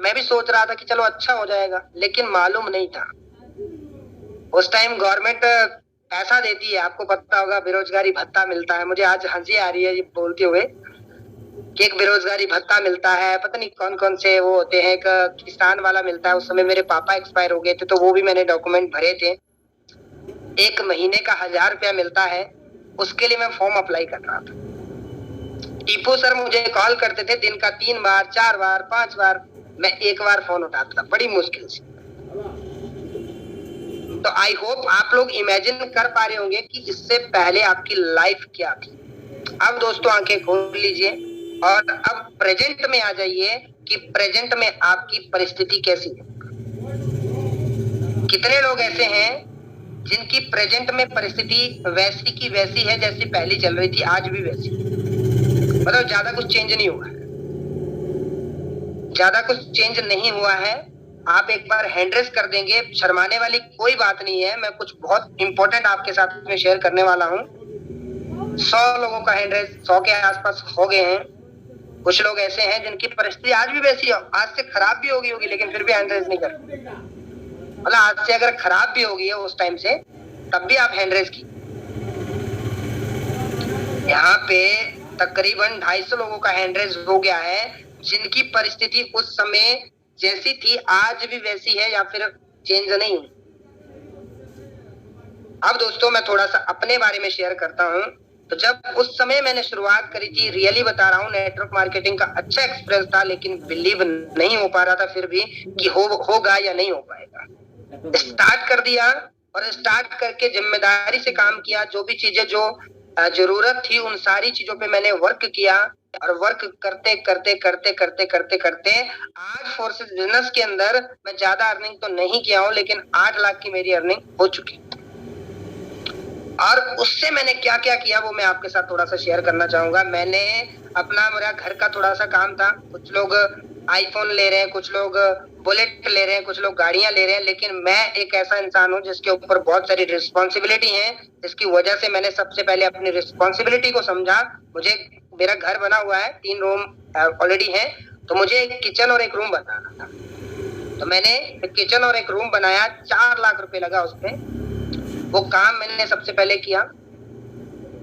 मैं भी सोच रहा था कि चलो अच्छा हो जाएगा, लेकिन मालूम नहीं था। उस टाइम गवर्नमेंट पैसा देती है, आपको पता होगा, बेरोजगारी भत्ता मिलता है। मुझे आज हंसी आ रही है ये बोलते हुए कि एक बेरोजगारी भत्ता मिलता है, पता नहीं कौन कौन से वो होते हैं, एक किसान वाला मिलता है। उस समय मेरे पापा एक्सपायर हो गए थे, तो वो भी मैंने डॉक्यूमेंट भरे थे। 1 महीने का 1000 रुपया मिलता है, उसके लिए मैं फॉर्म अप्लाई कर रहा था। टीपू सर मुझे कॉल करते थे दिन का 3 बार 4 बार 5 बार, मैं 1 बार फोन उठाता था, बड़ी मुश्किल से। तो आई होप आप लोग इमेजिन कर पा रहे होंगे कि इससे पहले आपकी लाइफ क्या थी। अब दोस्तों, आंखें खोल लीजिए और अब प्रेजेंट में आ जाइए कि प्रेजेंट में आपकी परिस्थिति कैसी है। कितने लोग ऐसे हैं जिनकी प्रेजेंट में परिस्थिति वैसी की वैसी है जैसी पहले चल रही थी, आज भी वैसी, मतलब ज्यादा कुछ चेंज नहीं हुआ है। ज्यादा कुछ चेंज नहीं हुआ है। आप एक बार हैंड रेस कर देंगे, शर्माने वाली कोई बात नहीं है। मैं कुछ बहुत इंपॉर्टेंट आपके साथ में शेयर करने वाला हूँ। 100 लोगों का हैंड रेस 100 के आसपास हो गए हैं। कुछ लोग ऐसे हैं जिनकी परिस्थिति आज भी वैसी है, आज से खराब भी होगी लेकिन फिर भी हैंड रेस नहीं करते। मतलब आज से अगर खराब भी होगी उस टाइम से, तब भी आप हैंड रेस की। यहाँ पे तकरीबन 250 लोगों का हैंड रेस हो गया है, जिनकी परिस्थिति उस समय जैसी थी आज भी वैसी है या फिर चेंज नहीं। अब दोस्तों मैं थोड़ा सा अपने बारे में शेयर करता हूँ। तो जब उस समय मैंने शुरुआत करी थी, रियली बता रहा हूँ, नेटवर्क मार्केटिंग का अच्छा एक्सपीरियंस था, लेकिन बिलीव नहीं हो पा रहा था फिर भी कि होगा या नहीं हो पाएगा। स्टार्ट कर दिया और स्टार्ट करके जिम्मेदारी से काम किया। जो भी चीजें जो जरूरत थी उन सारी चीजों पे मैंने वर्क किया और वर्क करते करते करते करते करते करते आज फोर्सेस बिजनेस के अंदर मैं ज्यादा अर्निंग तो नहीं किया हूँ, लेकिन 8 लाख की मेरी अर्निंग हो चुकी। और उससे मैंने क्या क्या किया वो मैं आपके साथ थोड़ा सा शेयर करना चाहूंगा। मैंने मेरा घर का थोड़ा सा काम था। कुछ लोग आईफोन ले रहे हैं, कुछ लोग बुलेट ले रहे हैं, कुछ लोग गाड़ियां ले रहे हैं, लेकिन मैं एक ऐसा इंसान हूं जिसके ऊपर बहुत सारी रिस्पॉन्सिबिलिटी है। जिसकी वजह से मैंने सबसे पहले अपनी रिस्पॉन्सिबिलिटी को समझा। मुझे मेरा घर बना हुआ है, 3 रूम ऑलरेडी है, तो मुझे एक किचन और एक रूम बनाना था। तो मैंने एक किचन और एक रूम बनाया, 4 लाख रुपए लगा उसपे। वो काम मैंने सबसे पहले किया।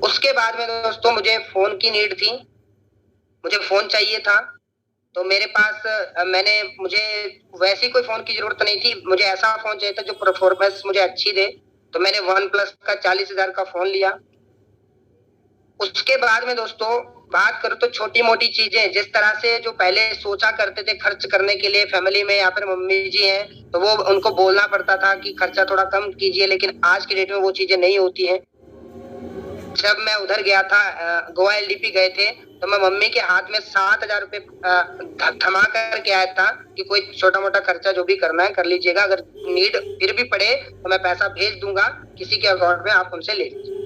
उसके बाद में दोस्तों मुझे फोन की नीड थी, मुझे फोन चाहिए था। तो मेरे पास मुझे वैसी कोई फोन की जरूरत नहीं थी, मुझे ऐसा फोन चाहिए था जो परफॉर्मेंस मुझे अच्छी दे। तो मैंने OnePlus का 40,000 का फोन लिया। उसके बाद में दोस्तों बात करूं तो छोटी मोटी चीजें जिस तरह से जो पहले सोचा करते थे खर्च करने के लिए, फैमिली में या फिर मम्मी जी हैं तो वो उनको बोलना पड़ता था कि खर्चा थोड़ा कम कीजिए, लेकिन आज की डेट में वो चीजें नहीं होती हैं। जब मैं उधर गया था, गोवा LDP गए थे, तो मैं मम्मी के हाथ में 7,000 रुपए थमा करके आया था कि कोई छोटा मोटा खर्चा जो भी करना है कर लीजिएगा, अगर नीड फिर भी पड़े तो मैं पैसा भेज दूंगा किसी के अकाउंट में, आप उनसे ले लीजिए।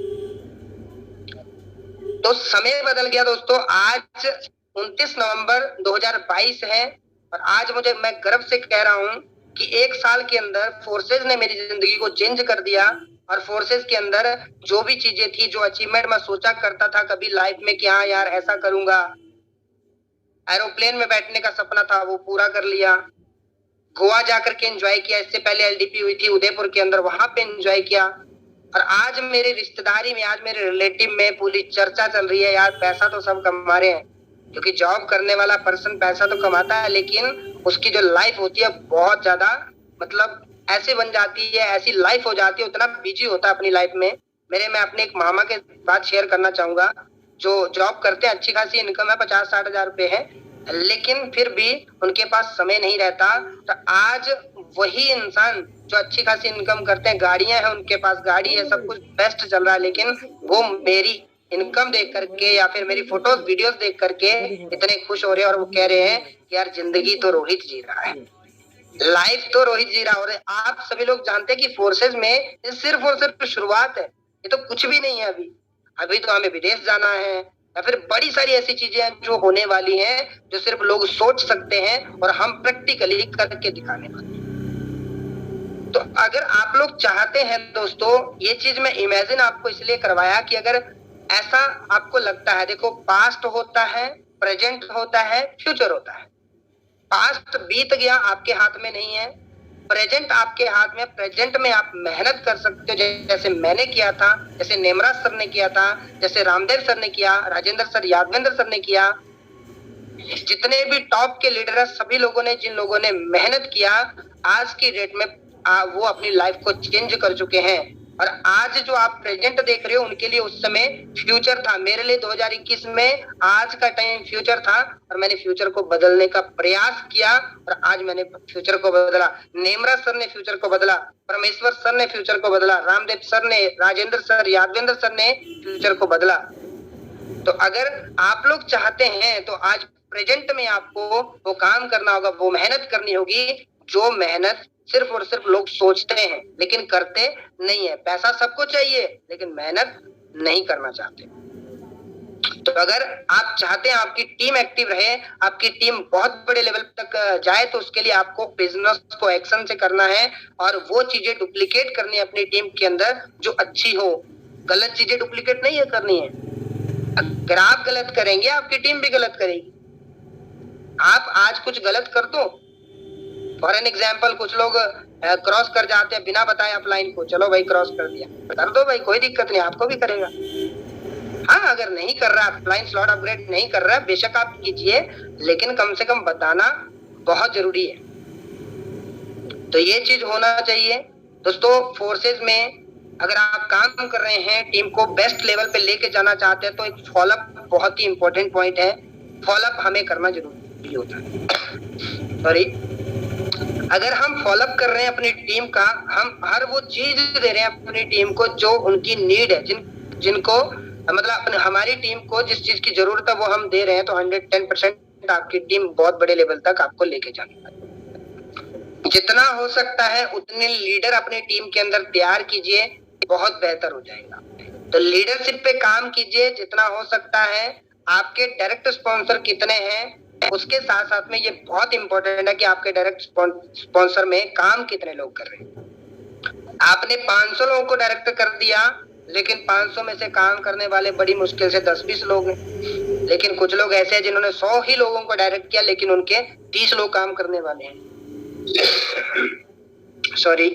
तो समय बदल गया दोस्तों। आज 29 नवंबर 2022 है और आज मैं गर्व से कह रहा हूं कि 1 साल के अंदर फोर्सेस ने मेरी जिंदगी को चेंज कर दिया। और फोर्सेस के अंदर जो भी चीजें थी, जो अचीवमेंट मैं सोचा करता था कभी लाइफ में कि हाँ यार ऐसा करूंगा, एरोप्लेन में बैठने का सपना था वो पूरा कर लिया। गोवा जाकर के एंजॉय किया, इससे पहले LDP हुई थी उदयपुर के अंदर, वहां पे एंजॉय किया। और आज मेरी रिश्तेदारी में, आज मेरे रिलेटिव में पूरी चर्चा चल रही है, यार पैसा तो सब कमा रहे हैं, क्योंकि जॉब करने वाला पर्सन पैसा तो कमाता है, लेकिन उसकी जो लाइफ होती है बहुत ज्यादा मतलब ऐसे बन जाती है, ऐसी लाइफ हो जाती है, उतना बिजी होता है अपनी लाइफ में। मैं अपने एक मामा के बात शेयर करना चाहूंगा, जो जॉब करते हैं, अच्छी खासी इनकम है, 50-60 हजार रुपए है, लेकिन फिर भी उनके पास समय नहीं रहता। तो आज वही इंसान जो अच्छी खासी इनकम करते हैं, गाड़ियां हैं उनके पास, गाड़ी है, सब कुछ बेस्ट चल रहा है, लेकिन वो मेरी इनकम देख करके या फिर मेरी फोटोज वीडियोस देख करके इतने खुश हो रहे हैं और वो कह रहे हैं कि यार जिंदगी तो रोहित जी रहा है, लाइफ तो रोहित जी रहा। और आप सभी लोग जानते हैं कि फोर्सेस में ये सिर्फ और सिर्फ शुरुआत है, ये तो कुछ भी नहीं है। अभी तो हमें विदेश जाना है या फिर बड़ी सारी ऐसी चीजें हैं जो होने वाली हैं, जो सिर्फ लोग सोच सकते हैं और हम प्रैक्टिकली करके दिखाने वाले हैं। तो अगर आप लोग चाहते हैं दोस्तों, ये चीज मैं इमेजिन आपको इसलिए करवाया कि अगर ऐसा आपको लगता है, देखो पास्ट होता है, प्रेजेंट होता है, फ्यूचर होता है। पास्ट बीत गया, आपके हाथ में नहीं है, प्रेजेंट आपके हाथ में। प्रेजेंट में आप मेहनत कर सकते हो, जैसे मैंने किया था, जैसे नेमराज सर ने किया था, जैसे रामदेव सर ने किया, राजेंद्र सर, यादवेंद्र सर ने किया, जितने भी टॉप के लीडर है, सभी लोगों ने, जिन लोगों ने मेहनत किया, आज की डेट में वो अपनी लाइफ को चेंज कर चुके हैं। और आज जो आप प्रेजेंट देख रहे हो, उनके लिए उस समय फ्यूचर था। मेरे लिए 2021 में आज का टाइम फ्यूचर था और मैंने फ्यूचर को बदलने का प्रयास किया और आज मैंने फ्यूचर को बदला। नेमराज सर ने फ्यूचर को बदला, परमेश्वर सर ने फ्यूचर को बदला, रामदेव सर ने, राजेंद्र सर, यादवेंद्र सर ने फ्यूचर को बदला। तो अगर आप लोग चाहते हैं तो आज प्रेजेंट में आपको वो काम करना होगा, वो मेहनत करनी होगी, जो मेहनत सिर्फ और सिर्फ लोग सोचते हैं लेकिन करते नहीं है। पैसा सबको चाहिए लेकिन मेहनत नहीं करना चाहते। तो अगर आप चाहते हैं आपकी टीम एक्टिव रहे, आपकी टीम बहुत बड़े लेवल तक जाए, तो उसके लिए आपको बिजनेस को एक्शन से करना है और वो चीजें डुप्लीकेट करनी है अपनी टीम के अंदर जो अच्छी हो। गलत चीजें डुप्लीकेट नहीं है करनी है। अगर आप गलत करेंगे आपकी टीम भी गलत करेगी। आप आज कुछ गलत कर दो, फॉर एन एग्जाम्पल कुछ लोग क्रॉस कर जाते हैं बिना बताए अपलाइन को, चलो भाई क्रॉस कर दिया, कर दो भाई, कोई दिक्कत नहीं, आपको भी करेगा। हाँ, अगर नहीं कर रहा, अपलाइन स्लॉट अपग्रेड नहीं कर रहा, बेशक आप कीजिए, लेकिन कम से कम बताना बहुत जरूरी है। तो ये चीज होना चाहिए दोस्तों। फोर्सेज में अगर आप काम कर रहे हैं, टीम को बेस्ट लेवल पे लेके जाना चाहते हैं, तो एक फॉलोअप बहुत ही इंपॉर्टेंट पॉइंट है। फॉलोअप हमें करना जरूरी होता है। सॉरी, अगर हम फॉलोअप कर रहे हैं अपनी टीम का, हम हर वो चीज दे रहे हैं अपनी टीम को जो उनकी नीड है, जिनको मतलब हमारी टीम को जिस चीज की जरूरत है वो हम दे रहे हैं, तो 110% आपकी टीम बहुत बड़े लेवल तक आपको लेके जानी है। जितना हो सकता है उतने लीडर अपनी टीम के अंदर तैयार कीजिए, बहुत बेहतर हो जाएगा। तो लीडरशिप पे काम कीजिए जितना हो सकता है। आपके डायरेक्ट स्पॉन्सर कितने हैं, उसके साथ साथ में ये बहुत इंपॉर्टेंट है कि आपके डायरेक्ट स्पॉन्सर में काम कितने लोग कर रहे हैं। आपने 500 लोगों को डायरेक्ट कर दिया, लेकिन 500 में से काम करने वाले बड़ी मुश्किल से 10-20 लोग हैं। लेकिन कुछ लोग ऐसे हैं जिन्होंने 100 ही लोगों को डायरेक्ट किया, लेकिन उनके 30 लोग काम करने वाले हैं। सॉरी।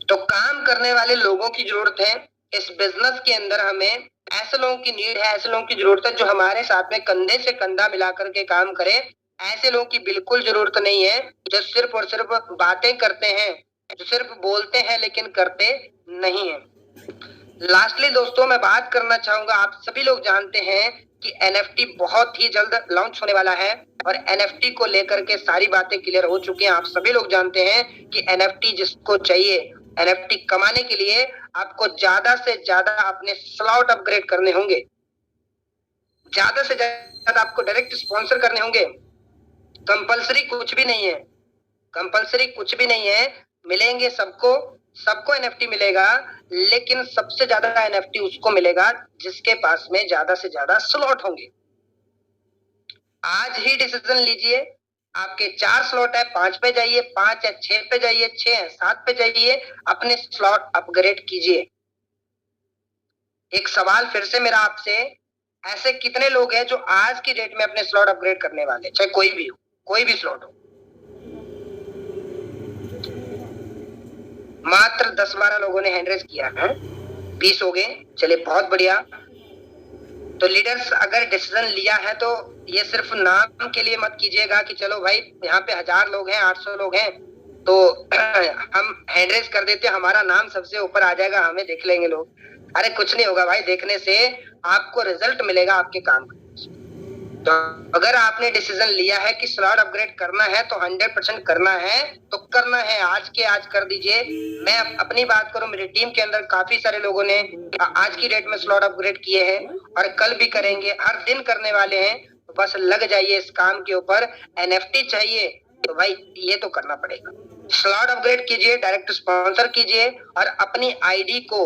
तो काम करने वाले लोगों की जरूरत है इस बिजनेस के अंदर। हमें ऐसे लोगों की नीड है, ऐसे लोगों की जरूरत है जो हमारे साथ में कंधे से कंधा मिलाकर के काम करे। ऐसे लोगों की बिल्कुल जरूरत नहीं है जो सिर्फ और सिर्फ बातें करते हैं, जो सिर्फ बोलते हैं लेकिन करते नहीं है। लास्टली दोस्तों मैं बात करना चाहूंगा, आप सभी लोग जानते हैं कि NFT बहुत ही जल्द लॉन्च होने वाला है और NFT को लेकर के सारी बातें क्लियर हो चुकी हैं। आप सभी लोग जानते हैं कि NFT जिसको चाहिए, NFT कमाने के लिए आपको ज्यादा से ज्यादा अपने स्लॉट अपग्रेड करने होंगे, ज्यादा से ज्यादा आपको डायरेक्ट स्पॉन्सर करने होंगे। कंपलसरी कुछ भी नहीं है, कंपलसरी कुछ भी नहीं है। मिलेंगे सबको, सबको NFT मिलेगा, लेकिन सबसे ज्यादा NFT उसको मिलेगा जिसके पास में ज्यादा से ज्यादा स्लॉट होंगे। आज ही डिसीजन लीजिए, आपके 4 स्लॉट है, 5 पे जाइए, 5 है 6 पे जाइए, 6 है 7 पे जाइए, अपने स्लॉट अपग्रेड कीजिए। एक सवाल फिर से मेरा आपसे, ऐसे कितने लोग हैं जो आज की डेट में अपने स्लॉट अपग्रेड करने वाले, चाहे कोई भी हो, कोई भी स्लॉट हो? मात्र 10-12 लोगों ने हैंड रेज किया है, 20 हो गए, चलिए बहुत बढ़िया। तो लीडर्स अगर डिसीजन लिया है तो ये सिर्फ नाम के लिए मत कीजिएगा कि चलो भाई यहाँ पे 1000 लोग हैं, 800 लोग हैं तो हम हैंड रेज कर देते हैं, हमारा नाम सबसे ऊपर आ जाएगा, हमें देख लेंगे लोग। अरे कुछ नहीं होगा भाई, देखने से आपको रिजल्ट मिलेगा आपके काम का। तो अगर आपने डिसीजन लिया है कि स्लॉट अपग्रेड करना है तो 100% करना है, तो करना है, आज के आज कर दीजिए। मैं अपनी बात करूं, मेरी टीम के अंदर काफी सारे लोगों ने आज की डेट में स्लॉट अपग्रेड किए हैं और कल भी करेंगे, हर दिन करने वाले हैं। तो बस लग जाइए इस काम के ऊपर। NFT चाहिए तो भाई ये तो करना पड़ेगा। स्लॉट अपग्रेड कीजिए, डायरेक्ट स्पॉन्सर कीजिए और अपनी आईडी को,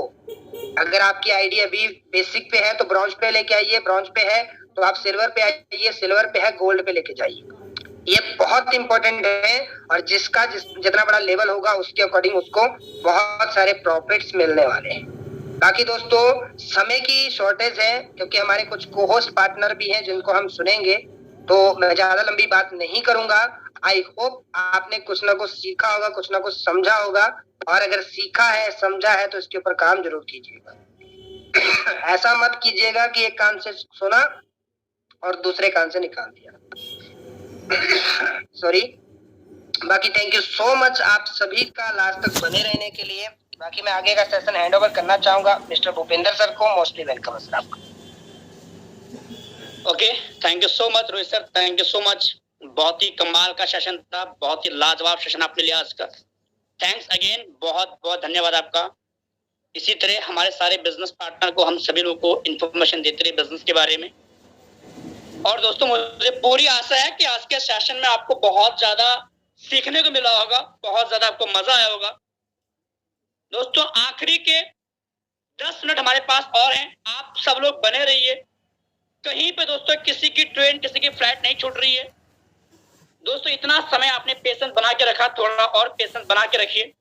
अगर आपकी आईडी अभी बेसिक पे है तो ब्रॉन्ज पे लेके आइए, ब्रॉन्ज पे है तो आप सिल्वर पे आइए, सिल्वर पे है गोल्ड पे लेके जाइए। ये बहुत इंपॉर्टेंट है और जिसका जितना बड़ा लेवल होगा उसके अकॉर्डिंग उसको बहुत सारे प्रॉफिट्स मिलने वाले हैं। बाकी दोस्तों समय की शॉर्टेज है क्योंकि हमारे कुछ को-होस्ट पार्टनर भी हैं जिनको हम सुनेंगे, तो मैं ज्यादा लंबी बात नहीं करूंगा। आई होप आपने कुछ ना कुछ सीखा होगा, कुछ ना कुछ समझा होगा, और अगर सीखा है समझा है तो इसके ऊपर काम जरूर कीजिएगा। ऐसा मत कीजिएगा कि एक कान से सुना और दूसरे कान से निकाल दिया। सॉरी। बाकी थैंक यू सो मच आप सभी का लास्ट तक बने रहने के लिए। बाकी मैं आगे का सेशन हैंड ओवर करना चाहूंगा मिस्टर भूपेंद्र सर को। मोस्टली वेलकम सर आपका। Okay, thank you so much Rohit sir, thank you so much. बहुत ही कमाल का सेशन था, बहुत ही लाजवाब सेशन आपने लिया आज का। थैंक्स अगेन, बहुत बहुत धन्यवाद आपका। इसी तरह हमारे सारे बिजनेस पार्टनर को हम सभी लोगों को इन्फॉर्मेशन देते रहे बिजनेस के बारे में। और दोस्तों मुझे पूरी आशा है कि आज के सेशन में आपको बहुत ज्यादा सीखने को मिला होगा, बहुत ज्यादा आपको मजा आया होगा। दोस्तों आखिरी के 10 मिनट हमारे पास और हैं, आप सब लोग बने रहिए। कहीं पे दोस्तों किसी की ट्रेन, किसी की फ्लाइट नहीं छूट रही है। दोस्तों इतना समय आपने पेशेंस बना के रखा, थोड़ा और पेशेंस बना के रखिए।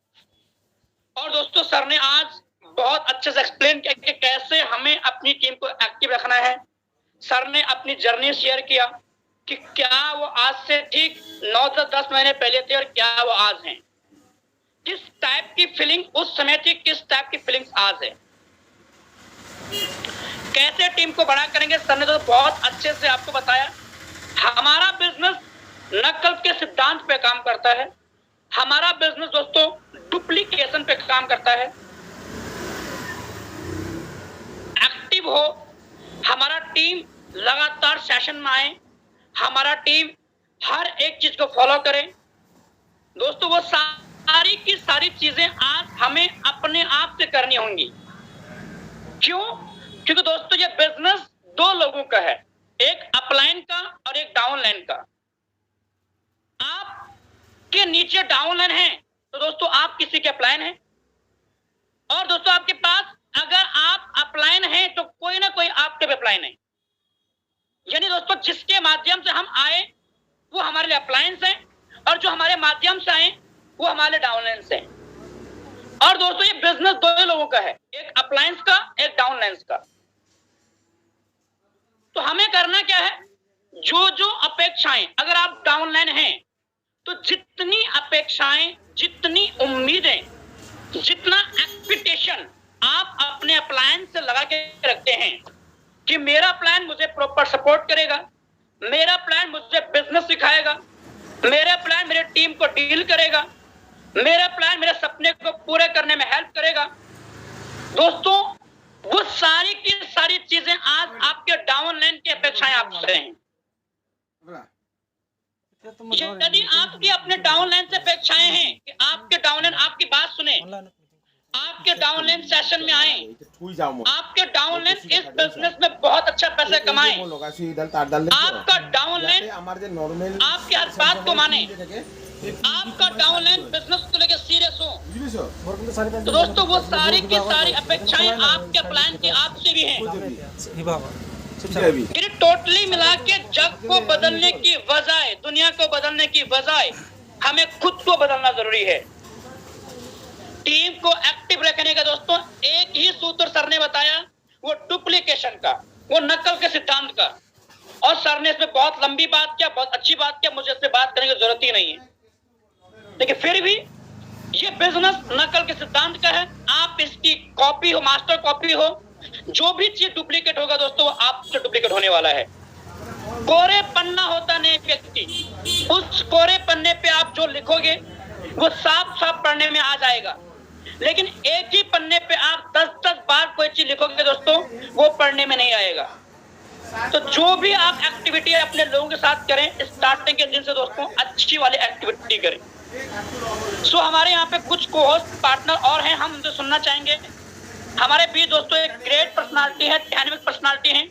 और दोस्तों सर ने आज बहुत अच्छे से एक्सप्लेन किया कि कैसे हमें अपनी टीम को एक्टिव रखना है। सर ने अपनी जर्नी शेयर किया कि क्या वो आज से ठीक 9 से 10 महीने पहले थे और क्या वो आज हैं। किस टाइप की फीलिंग उस समय थी, किस टाइप की फीलिंग्स आज है। कैसे टीम को बड़ा करेंगे, सर ने तो बहुत अच्छे से आपको बताया। हमारा बिजनेस नकल के सिद्धांत पे काम करता है। हमारा बिजनेस दोस्तों डुप्लीकेशन पे काम करता है। एक्टिव हो, हमारा टीम लगातार सेशन में आए, हमारा टीम हर एक चीज को फॉलो करे। दोस्तों वो सारी की सारी चीजें आज हमें अपने आप से करनी होंगी। क्यों? क्योंकि दोस्तों ये बिजनेस दो लोगों का है, एक अपलाइन का और एक डाउनलाइन का। आपके नीचे डाउनलाइन है तो दोस्तों आप किसी के अपलाइन हैं, और दोस्तों आपके पास अगर आप अपलाइन हैं तो कोई ना कोई आपके भी अपलाइन है। यानी दोस्तों जिसके माध्यम से हम आए वो हमारे लिए अपलायंस है, और जो हमारे माध्यम से आए वो हमारे लिए डाउनलाइंस है। और दोस्तों ये बिजनेस दो ही लोगों का है, एक अपलायंस का, एक डाउनलाइंस का। तो हमें करना क्या है, जो जो अपेक्षाएं, अगर आप डाउनलाइन हैं तो जितनी अपेक्षाएं, जितनी उम्मीदें, जितना एक्सपेक्टेशन आप अपने अपलायंस से लगा के रखते हैं कि मेरा प्लान मुझे प्रॉपर सपोर्ट करेगा, मेरा प्लान मुझे बिजनेस सिखाएगा, मेरा प्लान मेरे टीम को डील करेगा, मेरा प्लान मेरे सपने को पूरे करने में हेल्प करेगा। दोस्तों वो सारी की सारी चीजें आज आपके डाउनलाइन की अपेक्षाएं आपसे हैं। यदि आपकी अपने डाउनलाइन से अपेक्षाएं हैं कि आपके डाउनलाइन आपकी बात सुने, आपके डाउनलाइन सेशन में आए, आपके डाउनलाइन इस बिजनेस में बहुत अच्छा पैसा कमाएं, आपका डाउनलाइन आपके हर बात को माने, आपका डाउनलाइन बिजनेस को लेकर सीरियस हो, तो दोस्तों वो सारी की सारी अपेक्षाएं आपके प्लान की आपसे भी हैं। फिर टोटली मिला के जग को बदलने की बजाय, दुनिया को बदलने की बजाय हमें खुद को बदलना जरूरी है। टीम को एक्टिव रखने का दोस्तों एक ही सूत्र सर ने बताया, वो डुप्लीकेशन का, वो नकल के सिद्धांत का। और सर ने इसमें बहुत लंबी बात किया, बहुत अच्छी बात किया, मुझे इससे बात करने की जरूरत ही नहीं है। लेकिन फिर भी ये बिजनेस नकल के सिद्धांत का है। आप इसकी कॉपी हो, मास्टर कॉपी हो, जो भी चीज डुप्लीकेट होगा दोस्तों वो आपसे डुप्लीकेट होने वाला है। कोरे पन्ना होता नहीं व्यक्ति, उस कोरे पन्ने पे आप जो लिखोगे वो साफ साफ पढ़ने में आ जाएगा। लेकिन एक ही पन्ने पे आप 10-10 बार कोई चीज लिखोगे दोस्तों, वो पढ़ने में नहीं आएगा। तो जो भी आप एक्टिविटी अपने लोगों के साथ करें, स्टार्टिंग के दिन से दोस्तों अच्छी वाली एक्टिविटी करें। सो हमारे यहाँ पे कुछ को-होस्ट पार्टनर और हैं, हम उनसे सुनना चाहेंगे। हमारे बीच दोस्तों एक ग्रेट पर्सनालिटी है, डायनेमिक पर्सनालिटी है,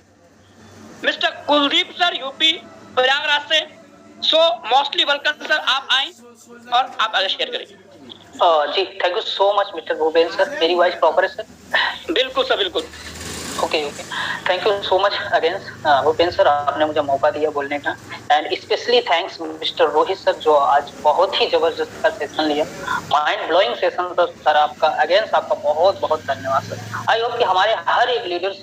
mister Kuldeep sir, UP Prayagraj से। सो मोस्टली वेलकम सर, आप आए और आप आगे शेयर करें। जी thank you so much mister Bhupen sir. मेरी वॉइस प्रॉपर है सर? बिल्कुल सर, बिल्कुल। Okay thank you so much again Bhupen sir, आपने मुझे मौका दिया बोलने का। And specially thanks mister Rohit sir, जो आज बहुत ही जबरदस्त का सेशन लिया, माइंड ब्लोइंग सेशन। तो सर आपका अगेन आपका बहुत बहुत धन्यवाद सर। आई होप कि हमारे हर एक लीडर्स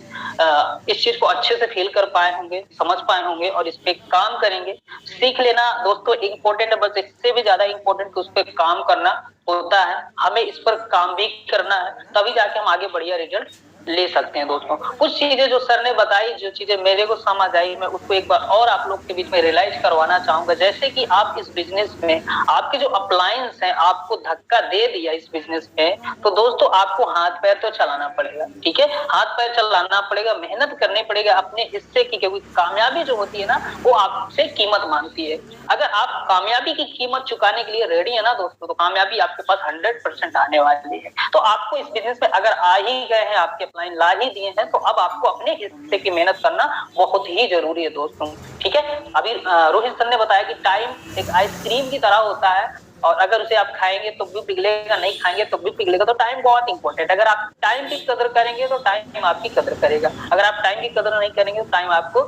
इस चीज को अच्छे से फील कर पाए होंगे, समझ पाए होंगे और इस पे काम करेंगे। सीख लेना दोस्तों इम्पोर्टेंट है, बस इससे भी ज्यादा इम्पोर्टेंट कि उस पर काम करना होता है। हमें इस पर काम भी करना है, तभी जाके हम आगे बढ़िया रिजल्ट ले सकते हैं। दोस्तों कुछ चीजें जो सर ने बताई, जो चीजें मेरे को समझ आई, मैं उसको एक बार और आप लोग के बीच में रियलाइज करवाना चाहूंगा। जैसे कि आप इस बिजनेस में आपके जो अपलायंस हैं आपको धक्का दे दिया इस बिजनेस में, तो दोस्तों आपको हाथ पैर तो चलाना पड़ेगा, ठीक है, हाथ पैर चलाना पड़ेगा, मेहनत करनी पड़ेगा अपने हिस्से की, क्योंकि कामयाबी जो होती है ना वो आपसे कीमत मांगती है। अगर आप कामयाबी की कीमत चुकाने के लिए रेडी है ना दोस्तों, तो कामयाबी आपके पास 100% आने वाली है। तो आपको इस बिजनेस में अगर आ ही गए हैं, आपके अपलाइन ला ही दिए हैं, तो अब आपको अपने हिस्से की मेहनत करना बहुत ही जरूरी है दोस्तों, ठीक है। अभी रोहित सर ने बताया कि टाइम एक आइसक्रीम की तरह होता है, और अगर उसे आप खाएंगे तो भी पिघलेगा, नहीं खाएंगे तो भी पिघलेगा। तो टाइम बहुत इंपॉर्टेंट है। अगर आप टाइम की कदर करेंगे तो टाइम आपकी कदर करेगा, अगर आप टाइम की कदर नहीं करेंगे तो टाइम आपको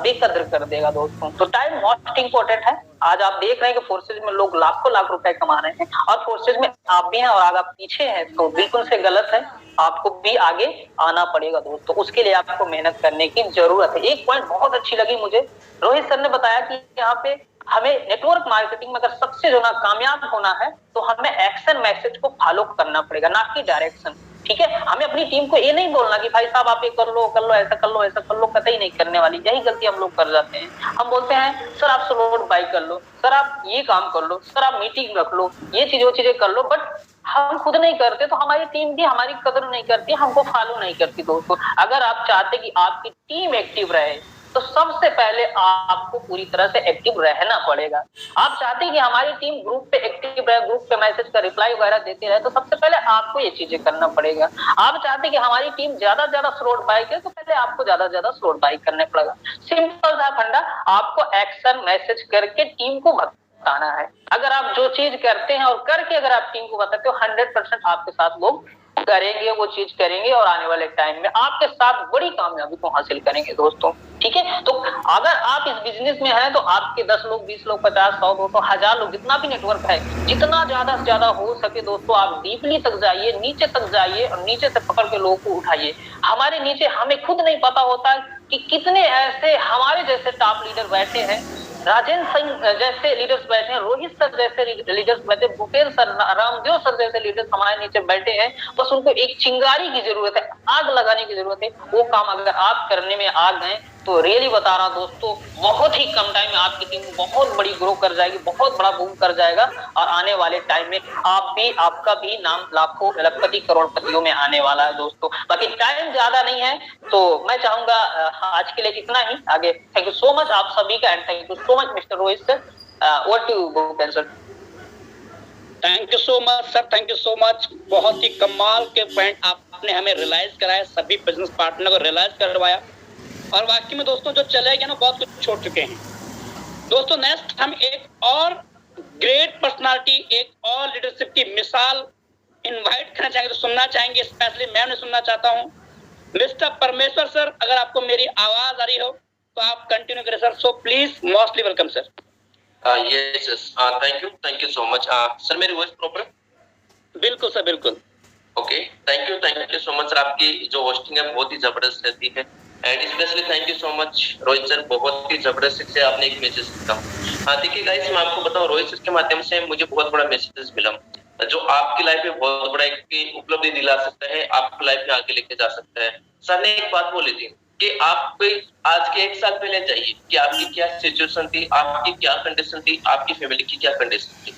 बेकदर कर देगा दोस्तों। तो टाइम मोस्ट इंपॉर्टेंट है। आज आप देख रहे हैं कि फोर्सेज में लोग लाखों लाख रुपए कमा रहे हैं, और फोर्सेज में आप भी हैं और अगर आप पीछे हैं तो बिल्कुल से गलत है, आपको भी आगे आना पड़ेगा दोस्तों। उसके लिए आपको मेहनत करने की जरूरत है। एक पॉइंट बहुत अच्छी लगी मुझे, रोहित सर ने बताया कि यहाँ पे हमें नेटवर्क मार्केटिंग में अगर सबसे जो ना कामयाब होना है तो हमें एक्शन मैसेज को फॉलो करना पड़ेगा, ना कि डायरेक्शन। ठीक है, हमें अपनी टीम को ये नहीं बोलना कि भाई साहब आप ये कर लो, ऐसा कर लो, ऐसा कर लो, कतई नहीं करने वाली। यही गलती हम लोग कर जाते हैं। हम बोलते हैं सर आप स्लॉट बाय कर लो, सर आप ये काम कर लो, सर आप मीटिंग रख लो, ये चीजें कर लो, बट हम खुद नहीं करते तो हमारी टीम भी हमारी कदर नहीं करती, हमको फॉलो नहीं करती दोस्तों। अगर आप चाहते कि आपकी टीम एक्टिव रहे तो सबसे पहले आपको पूरी तरह से एक्टिव रहना पड़ेगा। आप चाहते हैं कि हमारी टीम ग्रुप पे एक्टिव रहे, ग्रुप पे मैसेज का रिप्लाई वगैरह देते रहे, तो सबसे पहले आपको ये चीजें करना पड़ेगा। आप चाहते हैं कि हमारी टीम ज्यादा से ज्यादा स्लॉट बाय करे, तो पहले आपको ज्यादा से ज्यादा स्लॉट बाय करने पड़ेगा। सिंपल सा फंडा, आपको एक्शन मैसेज करके टीम को बताना है। अगर आप जो चीज करते हैं और करके अगर आप टीम को बताते हो, 100% आपके साथ लोग करेंगे, वो चीज करेंगे और आने वाले टाइम में आपके साथ बड़ी कामयाबी को हासिल करेंगे दोस्तों। ठीक है, तो अगर आप इस बिजनेस में हैं तो आपके 10 लोग, 20 लोग, 50, 100, 200, 1000 लोग, जितना भी नेटवर्क है, जितना ज्यादा से ज्यादा हो सके दोस्तों आप डीपली तक जाइए, नीचे तक जाइए और नीचे से पकड़ के लोगों को उठाइए। हमारे नीचे हमें खुद नहीं पता होता कि कितने ऐसे हमारे जैसे टॉप लीडर बैठे हैं, राजेंद्र सिंह जैसे लीडर्स बैठे हैं, रोहित सर जैसे लीडर्स बैठे, भूपेंद्र सर, रामदेव सर जैसे लीडर्स हमारे नीचे बैठे हैं। बस उनको एक चिंगारी की जरूरत है, आग लगाने की जरूरत है। वो काम अगर आप करने में आ गए तो रियली बता रहा दोस्तों, बहुत ही कम टाइम में आपकी टीम बहुत बड़ी ग्रो कर जाएगी, बहुत बड़ा बूम कर जाएगा और आने वाले टाइम में आप भी, आपका भी नाम लाखों, लखपति, करोड़पतियों में आने वाला है दोस्तों। बाकी टाइम ज्यादा नहीं है तो मैं चाहूंगा आज के लिए इतना ही। आगे थैंक यू सो मच आप सभी का, and thank you so much mister Rohit sir. What to Bhupendra sir? Thank you so much sir, thank you so much. बहुत ही कमाल के पॉइंट आपने हमें रियलाइज कराया, सभी बिजनेस पार्टनर को रियलाइज करवाया, और वाकई में दोस्तों जो चले गए ना बहुत कुछ छोड़ चुके हैं दोस्तों। नेक्स्ट हम एक और ग्रेट पर्सनालिटी, एक और लीडरशिप की मिसाल इनवाइट करना चाहेंगे, तो सुनना चाहेंगे, स्पेशली मैं उन्हें सुनना चाहता हूँ। मिस्टर परमेश्वर सर, अगर आपको मेरी आवाज आ रही हो तो आप कंटिन्यू करें sir. So please mostly welcome sir. Yes, thank you so much sir. मेरी वॉइस प्रॉपर? बिल्कुल सर, बिल्कुल। Okay, thank you so much sir. आपकी जो होस्टिंग है बहुत ही जबरदस्त रहती है, and specially thank you so much Rohit sir, बहुत ही जबरदस्त से आपने एक मैसेज दिया। देखिए गाइस, मैं आपको बताऊं, रोहित सर के माध्यम से मुझे बहुत बड़ा मैसेज मिला जो आपकी लाइफ में बहुत बड़ा एक उपलब्धि दिला सकता है, आपकी लाइफ में आगे लेके जा सकता है। सर ने एक बात बोली थी कि आप आज के 1 साल पहले जाइए कि आपकी क्या सिचुएशन थी, आपकी क्या कंडीशन थी, आपकी फैमिली की क्या कंडीशन थी।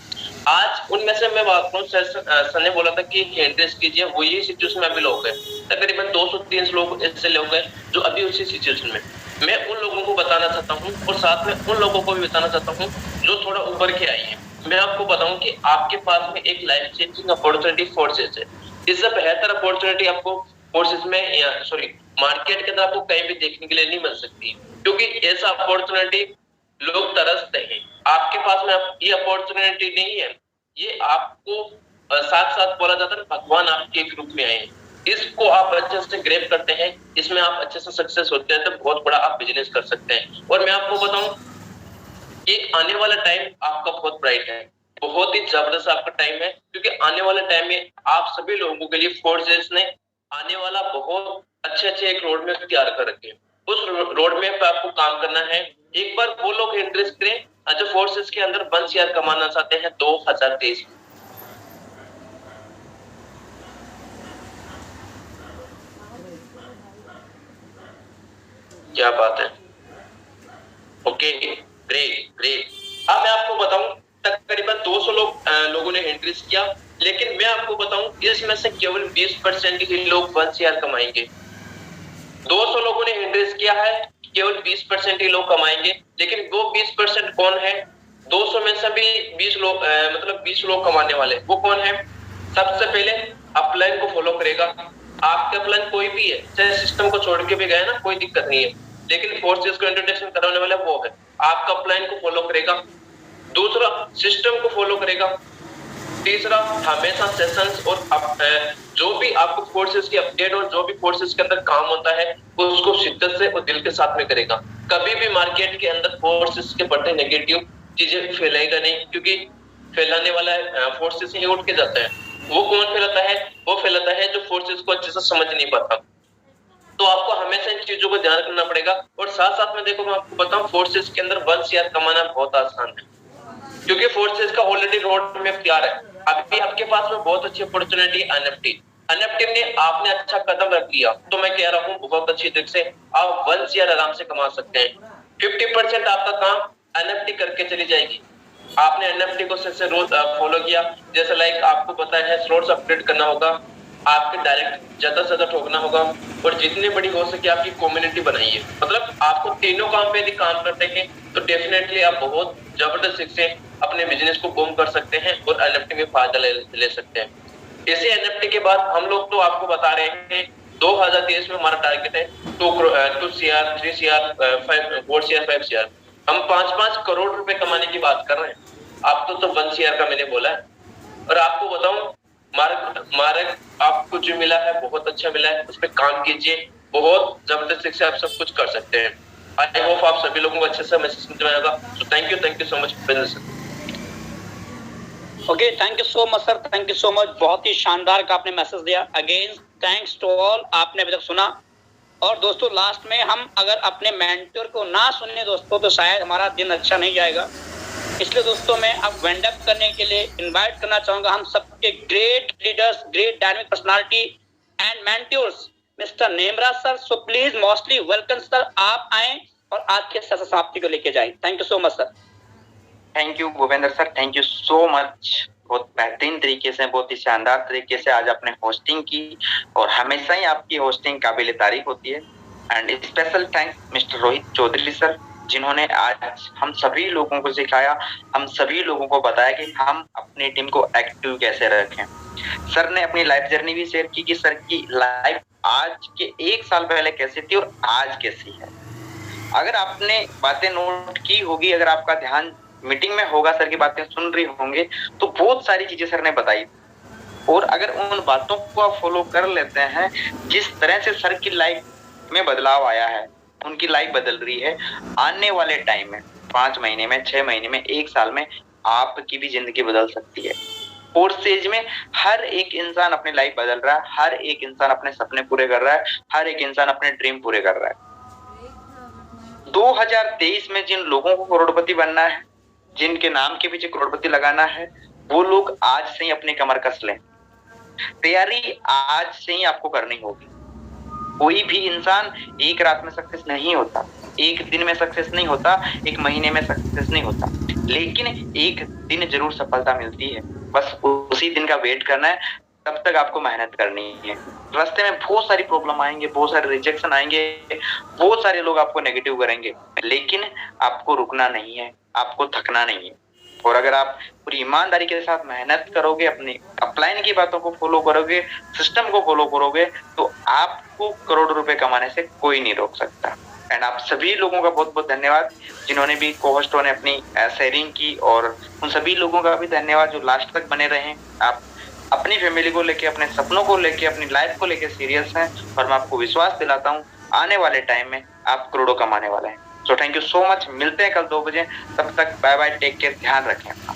आज उनमें से मैं बात करूं, सर ने बोला था कि इंटरेस्ट कीजिए, वो ये सिचुएशन में अभी लोग हैं, तकरीबन 200-300 लोग ऐसे लोग हैं जो अभी उसी सिचुएशन में। मैं उन लोगों को बताना चाहता हूँ और साथ में उन लोगों को भी बताना चाहता हूँ जो थोड़ा उभर के आई है। मैं आपको बताऊं कि आपके पास में एक लाइफ चेंजिंग अपॉर्चुनिटी फोर्सेस है। इससे बेहतर अपॉर्चुनिटी आपको फोर्सेस में या मार्केट के अंदर आपको कहीं भी देखने के लिए नहीं मिल सकती, क्योंकि ऐसा अपॉर्चुनिटी लोग तरसते हैं। आपके पास में ये अपॉर्चुनिटी नहीं है, ये आपको साथ साथ बोला जाता है भगवान आपके एक रूप में आए। इसको आप अच्छे से ग्रैब करते हैं, इसमें आप अच्छे से सक्सेस होते हैं तो बहुत बड़ा आप बिजनेस कर सकते हैं। और मैं आपको बताऊं कि आने वाला टाइम आपका बहुत ब्राइट है, बहुत ही जबरदस्त आपका टाइम है, क्योंकि आने वाले टाइम में आप सभी लोगों के लिए फोर्सेस ने आने वाला बहुत अच्छे एक रोड मैप तैयार कर रखे हैं। उस रोड मैप पे आपको काम करना है। एक बार वो लोग इंटरेस्ट करें जो फोर्सेस के अंदर 1 शेयर कमाना चाहते हैं 2023 में। क्या बात है, ओके, ग्रेट। अब मैं आपको बताऊं तकरीबन 200 लोगों ने इंटरेस्ट किया, लेकिन मैं आपको बताऊं इसमें से केवल 20% ही लोग 1 शेयर कमाएंगे। 200 लोगों ने इंटरेस्ट किया है, केवल 20% ही लोग कमाएंगे, लेकिन वो 20% कौन है? 200 में से भी 20 लोग मतलब 20 लोग कमाने वाले, वो कौन है? सबसे पहले अपलाइन को फॉलो करेगा। आपका प्लान कोई भी है, चाहे सिस्टम को छोड़ के भी गए ना, कोई दिक्कत नहीं है, लेकिन फोर्सेस को इंट्रोडक्शन कराने वाला वो है। आपका प्लान को फॉलो करेगा, दूसरा सिस्टम को फॉलो करेगा, तीसरा हमेशा सेशंस और जो भी आपको फोर्सेस की अपडेट और जो भी फोर्सेस के अंदर काम होता है वो उसको शिद्दत से और दिल के साथ में करेगा। कभी भी मार्केट के अंदर फोर्सेस के बढ़ते नेगेटिव चीजें फैलाएगा नहीं, क्योंकि फैलाने वाला फोर्सेस ही उठ के जाता है। वो कौन फैलाता है? वो फैलाता है जो फोर्सेस को अच्छे से समझ नहीं पाता। तो आपको हमेशा इन चीजों को ध्यान रखना पड़ेगा। और साथ साथ में देखो, मैं आपको बताऊं, फोर्सेस के अंदर 1 CR कमाना बहुत आसान है, क्योंकि फोर्सेस का ऑलरेडी रोड में तैयार है। अभी आपके पास में बहुत अच्छी अपॉर्चुनिटी एनएफटी में आपने अच्छा कदम रख लिया, तो मैं कह रहा हूँ बहुत अच्छी तरीके से आप 1 CR आराम से कमा सकते हैं। 50% आपका काम एनएफटी करके चली जाएगी। आपने एनएफटी को से रोज फॉलो किया, जैसे लाइक आपको पता है स्लॉट्स अपडेट करना होगा, आपके डायरेक्ट ज्यादा से ज्यादा ठोकना होगा, और जितनी बड़ी हो सके आपकी कम्युनिटी बनाइए। मतलब आपको तीनों काम पे यदि काम करते हैं तो डेफिनेटली आप बहुत जबरदस्त से अपने बिजनेस को बूम कर सकते हैं और एनएफटी में फायदा ले सकते हैं। इसी एनएफटी के बाद हम लोग तो आपको बता रहे हैं 2023 में हमारा टारगेट है 2 CR, 3 CR, 4 CR, 5 CR। हम 5-5 करोड़ रुपए कमाने की बात कर रहे हैं। आप तो 1 CR का मैंने बोला है। और आपको बताऊं, मार्ग आपको जो मिला है बहुत अच्छा मिला है, उस पर काम कीजिए, बहुत जबरदस्त से आप सब कुछ कर सकते हैं। आई होप आप सभी लोगों को अच्छे से मैसेज समझ में आएगा। So thank you so much sir. Okay, thank you so much sir, thank you so much. बहुत ही शानदार का आपने मैसेज दिया। अगेन थैंक्स टू ऑल, आपने अभी तक सुना। और दोस्तों लास्ट में हम अगर अपने मेंटर को ना सुने दोस्तों तो शायद हमारा दिन अच्छा नहीं जाएगा। इसलिए दोस्तों मैं अब वाइंड अप करने के लिए इनवाइट करना चाहूंगा हम सबके great leaders, great dynamic personality and mentors mister Nemraj sir. So please mostly welcome sir, आप आए और आज के सत्र समाप्ति को लेके जाएं। Thank you so much sir. Thank you Bhupendra sir, thank you so much. बहुत बेहतरीन तरीके से, बहुत ही शानदार तरीके से आज आपने होस्टिंग की, और हमेशा ही आपकी होस्टिंग काबिल तारीफ होती है। And special thanks mister Rohit Chaudhary sir, जिन्होंने आज हम सभी लोगों को सिखाया, हम सभी लोगों को बताया कि हम अपनी टीम को एक्टिव कैसे रखें। सर ने अपनी लाइफ जर्नी भी शेयर की कि सर की लाइफ आज के 1 साल पहले कैसी थी और आज कैसी है। अगर आपने बातें नोट की होगी, अगर आपका ध्यान मीटिंग में होगा, सर की बातें सुन रही होंगे, तो बहुत सारी चीजें सर ने बताई, और अगर उन बातों को आप फॉलो कर लेते हैं, जिस तरह से सर की लाइफ में बदलाव आया है, उनकी लाइफ बदल रही है, आने वाले टाइम में 5 महीने में, 6 महीने में, 1 साल में आपकी भी जिंदगी बदल सकती है। और स्टेज में हर एक इंसान अपनी लाइफ बदल रहा है, हर एक इंसान अपने सपने पूरे कर रहा है, हर एक इंसान अपने ड्रीम पूरे कर रहा है। 2023 में जिन लोगों को करोड़पति बनना है, जिनके नाम के पीछे करोड़पति लगाना है, वो लोग आज से ही अपनी कमर कस लें। तैयारी आज से ही आपको करनी होगी। कोई भी इंसान एक रात में सक्सेस नहीं होता, एक दिन में सक्सेस नहीं होता, एक महीने में सक्सेस नहीं होता, लेकिन एक दिन जरूर सफलता मिलती है। बस उसी दिन का वेट करना है, तब तक आपको मेहनत करनी है। रास्ते में बहुत सारी प्रॉब्लम आएंगे, बहुत सारे रिजेक्शन आएंगे, बहुत सारे लोग आपको नेगेटिव करेंगे, लेकिन आपको रुकना नहीं है, आपको थकना नहीं है। और अगर आप पूरी ईमानदारी के साथ मेहनत करोगे, अपनी अपलाइन की बातों को फॉलो करोगे, सिस्टम को फॉलो करोगे, तो आपको करोड़ रुपए कमाने से कोई नहीं रोक सकता। एंड आप सभी लोगों का बहुत बहुत धन्यवाद, जिन्होंने भी को-होस्टों ने अपनी शेयरिंग की, और उन सभी लोगों का भी धन्यवाद जो लास्ट तक बने रहे। आप अपनी फैमिली को लेके, अपने सपनों को लेके, अपनी लाइफ को लेके सीरियस हैं, और मैं आपको विश्वास दिलाता हूँ आने वाले टाइम में आप करोड़ों कमाने वाले हैं। So thank you so much. मिलते हैं कल 2 बजे, तब तक बाय बाय, टेक केयर, ध्यान रखें अपना।